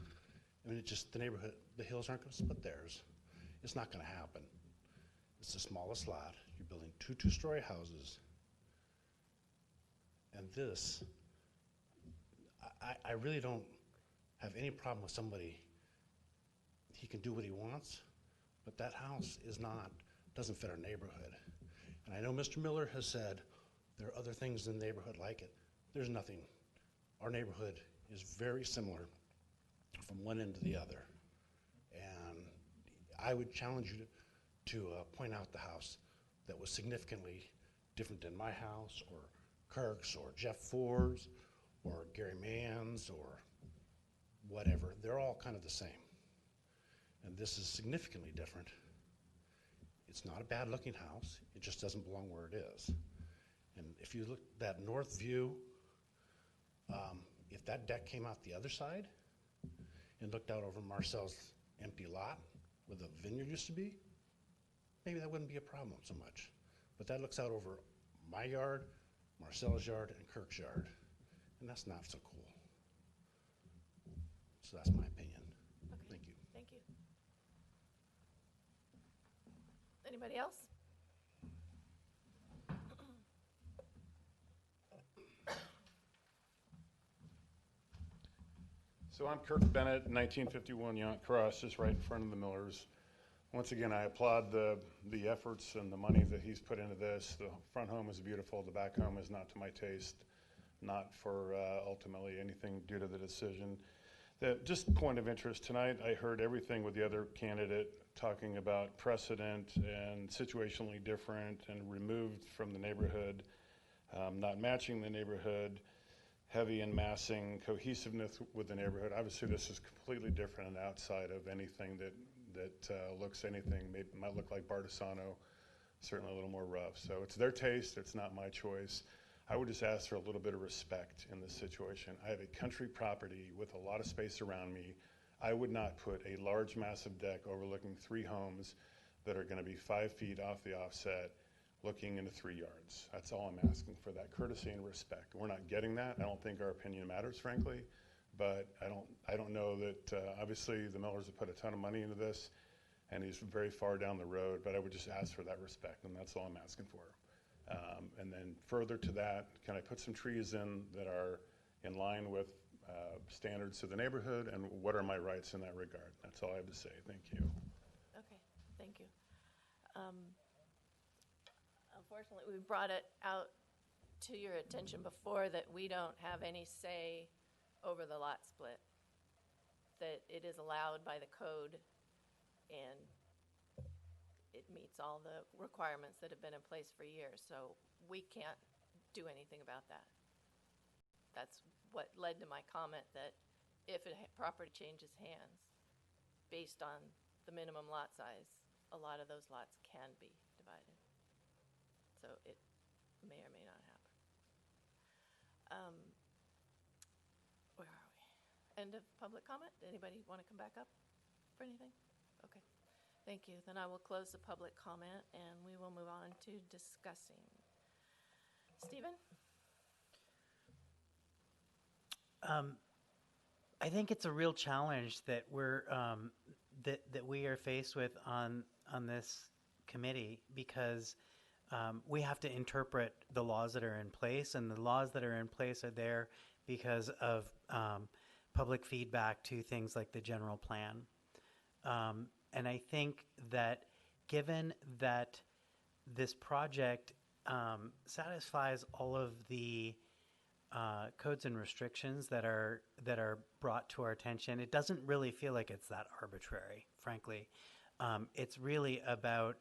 I mean, it just, the neighborhood, the Hills aren't going to split theirs. It's not going to happen. It's the smallest lot. You're building two two-story houses. And this, I really don't have any problem with somebody. He can do what he wants, but that house doesn't fit our neighborhood. And I know Mr. Miller has said there are other things in the neighborhood like it. There's nothing. Our neighborhood is very similar from one end to the other. And I would challenge you to point out the house that was significantly different than my house, or Kirk's, or Jeff Ford's, or Gary Mann's, or whatever. They're all kind of the same. And this is significantly different. It's not a bad looking house. It just doesn't belong where it is. And if you look at that north view, if that deck came out the other side and looked out over Marcel's empty lot where the vineyard used to be, maybe that wouldn't be a problem so much. But that looks out over my yard, Marcel's yard, and Kirk's yard. And that's not so cool. So that's my opinion. Okay. Thank you. Thank you. Anybody else? So I'm Kirk Bennett, 1951 Yount Cross, just right in front of the Millers. Once again, I applaud the efforts and the money that he's put into this. The front home is beautiful. The back home is not to my taste, not for ultimately anything due to the decision. Just point of interest tonight, I heard everything with the other candidate talking about precedent and situationally different and removed from the neighborhood, not matching the neighborhood, heavy in massing, cohesiveness with the neighborhood. Obviously, this is completely different and outside of anything that looks anything. Maybe it might look like Bardesano, certainly a little more rough. So it's their taste. It's not my choice. I would just ask for a little bit of respect in this situation. I have a country property with a lot of space around me. I would not put a large, massive deck overlooking 3 homes that are going to be 5 feet off the offset, looking into 3 yards. That's all I'm asking for, that courtesy and respect. We're not getting that. I don't think our opinion matters, frankly, but I don't know that, obviously the Millers have put a ton of money into this, and he's very far down the road, but I would just ask for that respect, and that's all I'm asking for. And then further to that, can I put some trees in that are in line with standards of the neighborhood, and what are my rights in that regard? That's all I have to say. Thank you. Okay, thank you. Unfortunately, we brought it out to your attention before that we don't have any say over the lot split, that it is allowed by the code and it meets all the requirements that have been in place for years, so we can't do anything about that. That's what led to my comment that if a property changes hands based on the minimum lot size, a lot of those lots can be divided. So it may or may not happen. Where are we? End of public comment? Anybody want to come back up for anything? Okay, thank you. Then I will close the public comment and we will move on to discussing. Stephen? I think it's a real challenge that that we are faced with on this committee, because we have to interpret the laws that are in place, and the laws that are in place are there because of public feedback to things like the general plan. And I think that given that this project satisfies all of the codes and restrictions that are brought to our attention, it doesn't really feel like it's that arbitrary, frankly. It's really about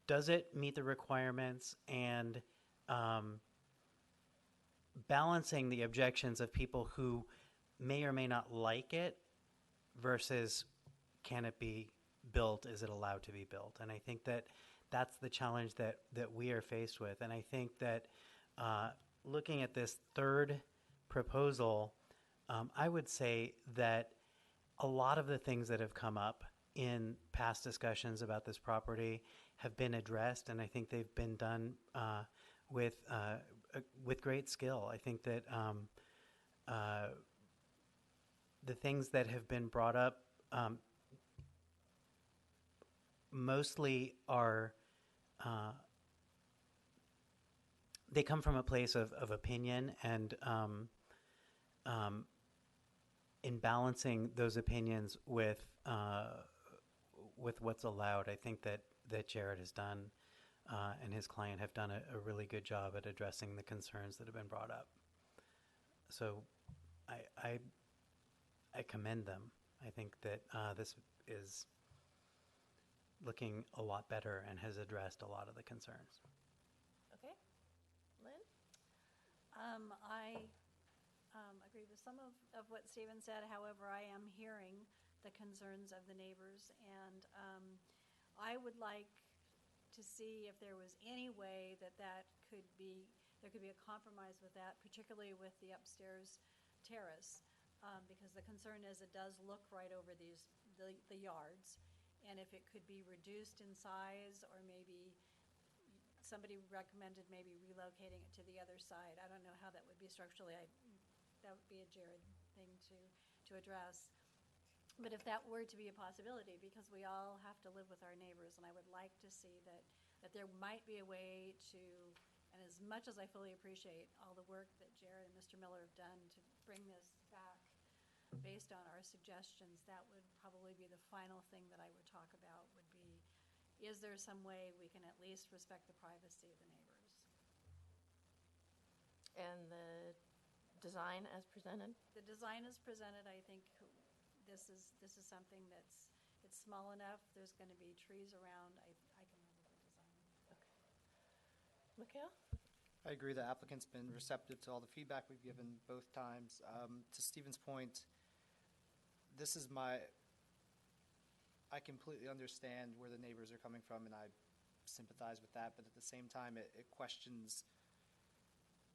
does it meet the requirements, and balancing the objections of people who may or may not like it versus can it be built? Is it allowed to be built? And I think that that's the challenge that we are faced with. And I think that looking at this third proposal, I would say that a lot of the things that have come up in past discussions about this property have been addressed, and I think they've been done with great skill. I think that the things that have been brought up mostly are they come from a place of opinion, and in balancing those opinions with what's allowed, I think that Jared has done and his client have done a really good job at addressing the concerns that have been brought up. So I commend them. I think that this is looking a lot better and has addressed a lot of the concerns. Okay. Lynn? I agree with some of what Stephen said. However, I am hearing the concerns of the neighbors, and I would like to see if there was any way that there could be a compromise with that, particularly with the upstairs terrace, because the concern is it does look right over the yards, and if it could be reduced in size, or maybe somebody recommended maybe relocating it to the other side. I don't know how that would be structurally. That would be a Jared thing to address. But if that were to be a possibility, because we all have to live with our neighbors, and I would like to see that there might be a way to, and as much as I fully appreciate all the work that Jared and Mr. Miller have done to bring this back based on our suggestions, that would probably be the final thing that I would talk about, would be, is there some way we can at least respect the privacy of the neighbors? And the design as presented? The design is presented, I think this is something it's small enough. There's going to be trees around. I can live with the design. Okay. Mikhail? I agree. The applicant's been receptive to all the feedback we've given both times. To Stephen's point, I completely understand where the neighbors are coming from, and I sympathize with that, but at the same time, it questions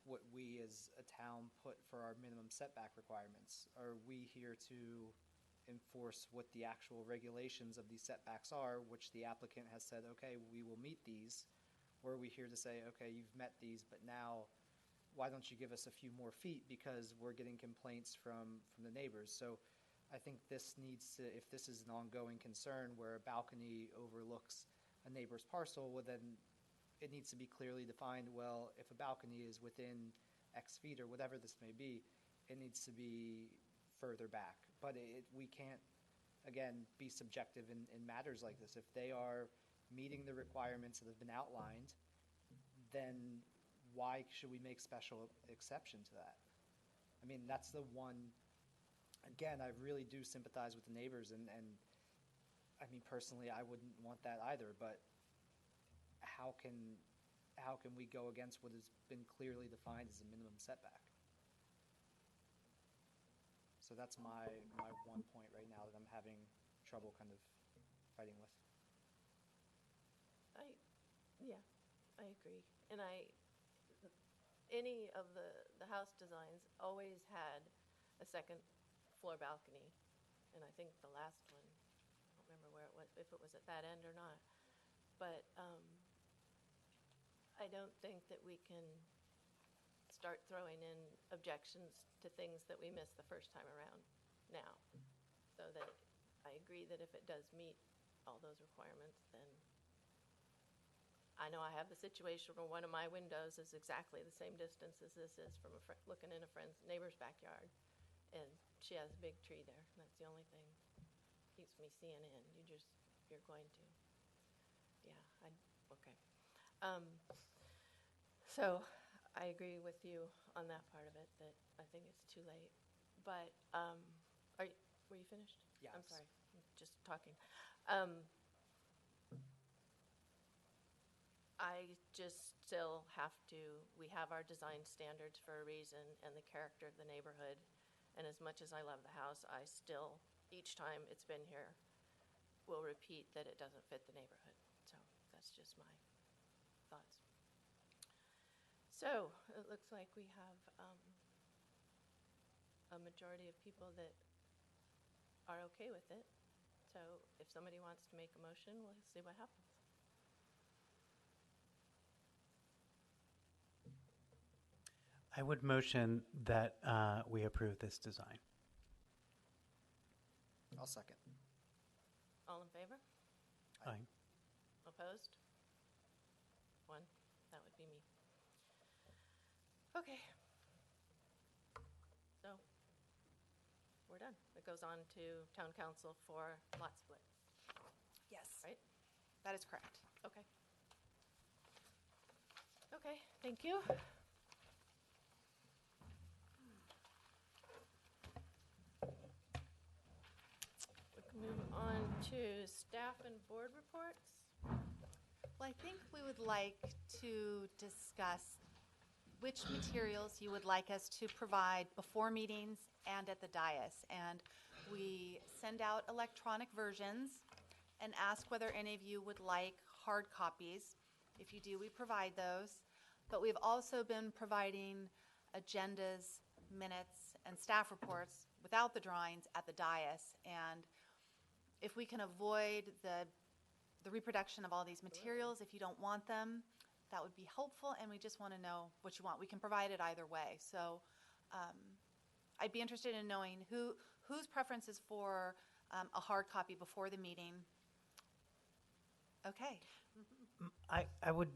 what we as a town put for our minimum setback requirements. Are we here to enforce what the actual regulations of these setbacks are, which the applicant has said, okay, we will meet these, or are we here to say, okay, you've met these, but now why don't you give us a few more feet because we're getting complaints from the neighbors? So I think this needs to, if this is an ongoing concern where a balcony overlooks a neighbor's parcel, well, then it needs to be clearly defined. Well, if a balcony is within X feet or whatever this may be, it needs to be further back. But we can't, again, be subjective in matters like this. If they are meeting the requirements that have been outlined, then why should we make special exception to that? I mean, that's the one, again, I really do sympathize with the neighbors, and I mean, personally, I wouldn't want that either, but how can we go against what has been clearly defined as a minimum setback? So that's my one point right now that I'm having trouble kind of fighting with. I agree. And any of the house designs always had a second floor balcony, and I think the last one, I don't remember where it was, if it was at that end or not, but I don't think that we can start throwing in objections to things that we missed the first time around now. So that I agree that if it does meet all those requirements, then I know I have the situation where one of my windows is exactly the same distance as this is from looking in a neighbor's backyard. And she has a big tree there, and that's the only thing keeps me seeing in. You're going to. Yeah, okay. So I agree with you on that part of it, that I think it's too late. But were you finished? Yeah. I'm sorry, I'm just talking. I just still have to, we have our design standards for a reason and the character of the neighborhood, And as much as I love the house, I still, each time it's been here, will repeat that it doesn't fit the neighborhood. So that's just my thoughts. So it looks like we have a majority of people that are okay with it. So if somebody wants to make a motion, we'll see what happens. I would motion that we approve this design. I'll second. All in favor? Aye. Opposed? One. That would be me. Okay. So we're done. It goes on to town council for lot split, Yes, right? that is correct. Okay. Okay, thank you. We can move on to staff and board reports. Well, I think we would like to discuss which materials you would like us to provide before meetings and at the dais. And we send out electronic versions and ask whether any of you would like hard copies. If you do, we provide those. But we've also been providing agendas, minutes, and staff reports without the drawings at the dais. And if we can avoid the reproduction of all these materials, if you don't want them, that would be helpful, and we just want to know what you want. We can provide it either way. So I'd be interested in knowing whose preference is for a hard copy before the meeting. Okay. I would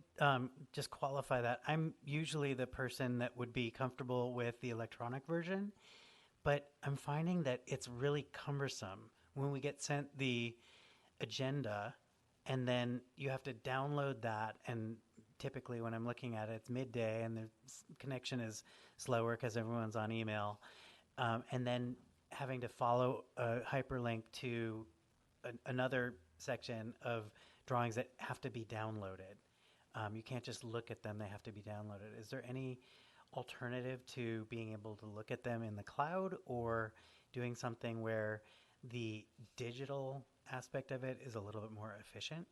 just qualify that. I'm usually the person that would be comfortable with the electronic version, but I'm finding that it's really cumbersome when we get sent the agenda and then you have to download that, and typically when I'm looking at it, it's midday and the connection is slower because everyone's on email, and then having to follow a hyperlink to another section of drawings that have to be downloaded. You can't just look at them, they have to be downloaded. Is there any alternative to being able to look at them in the cloud, or doing something where the digital aspect of it is a little bit more efficient?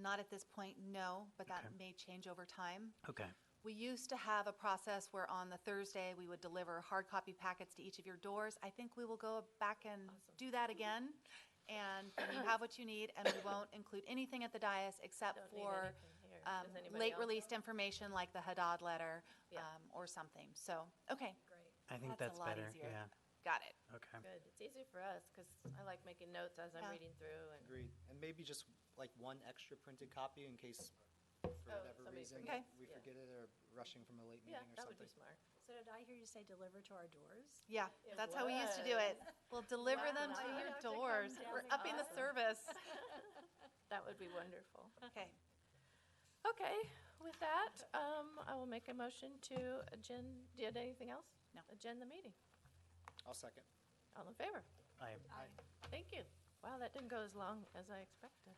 Not at this point, no, but that Okay. may change over time. Okay. We used to have a process where on the Thursday we would deliver hard copy packets to each of your doors. I think we will go back and do that again. And then you have what you need, and we won't include anything at the dais except Don't need for anything here. Does anybody late else? released information like the Haddad letter Yeah. or something. So, okay, Great. I think That's that's a lot better. easier. Yeah. got it. Okay. Good. It's easy for us because I like making notes as I'm Yeah. reading through. And Agreed. And maybe just like one extra printed copy in case, for whatever somebody reason, forgets. we Yeah. forget it or rushing from a late yeah, meeting or that would something. be smart. So did I hear you say deliver to our doors? Yeah, It that's how we used to do it. We'll deliver them Wow. to I your have to come doors. down We're and upping the get them. service. That would be wonderful. Okay. Okay, with that, I will make a motion to adjourn. Did anything else? No. Adjourn the meeting. I'll second. All in favor? I Thank you. Wow, that didn't go as long as I expected.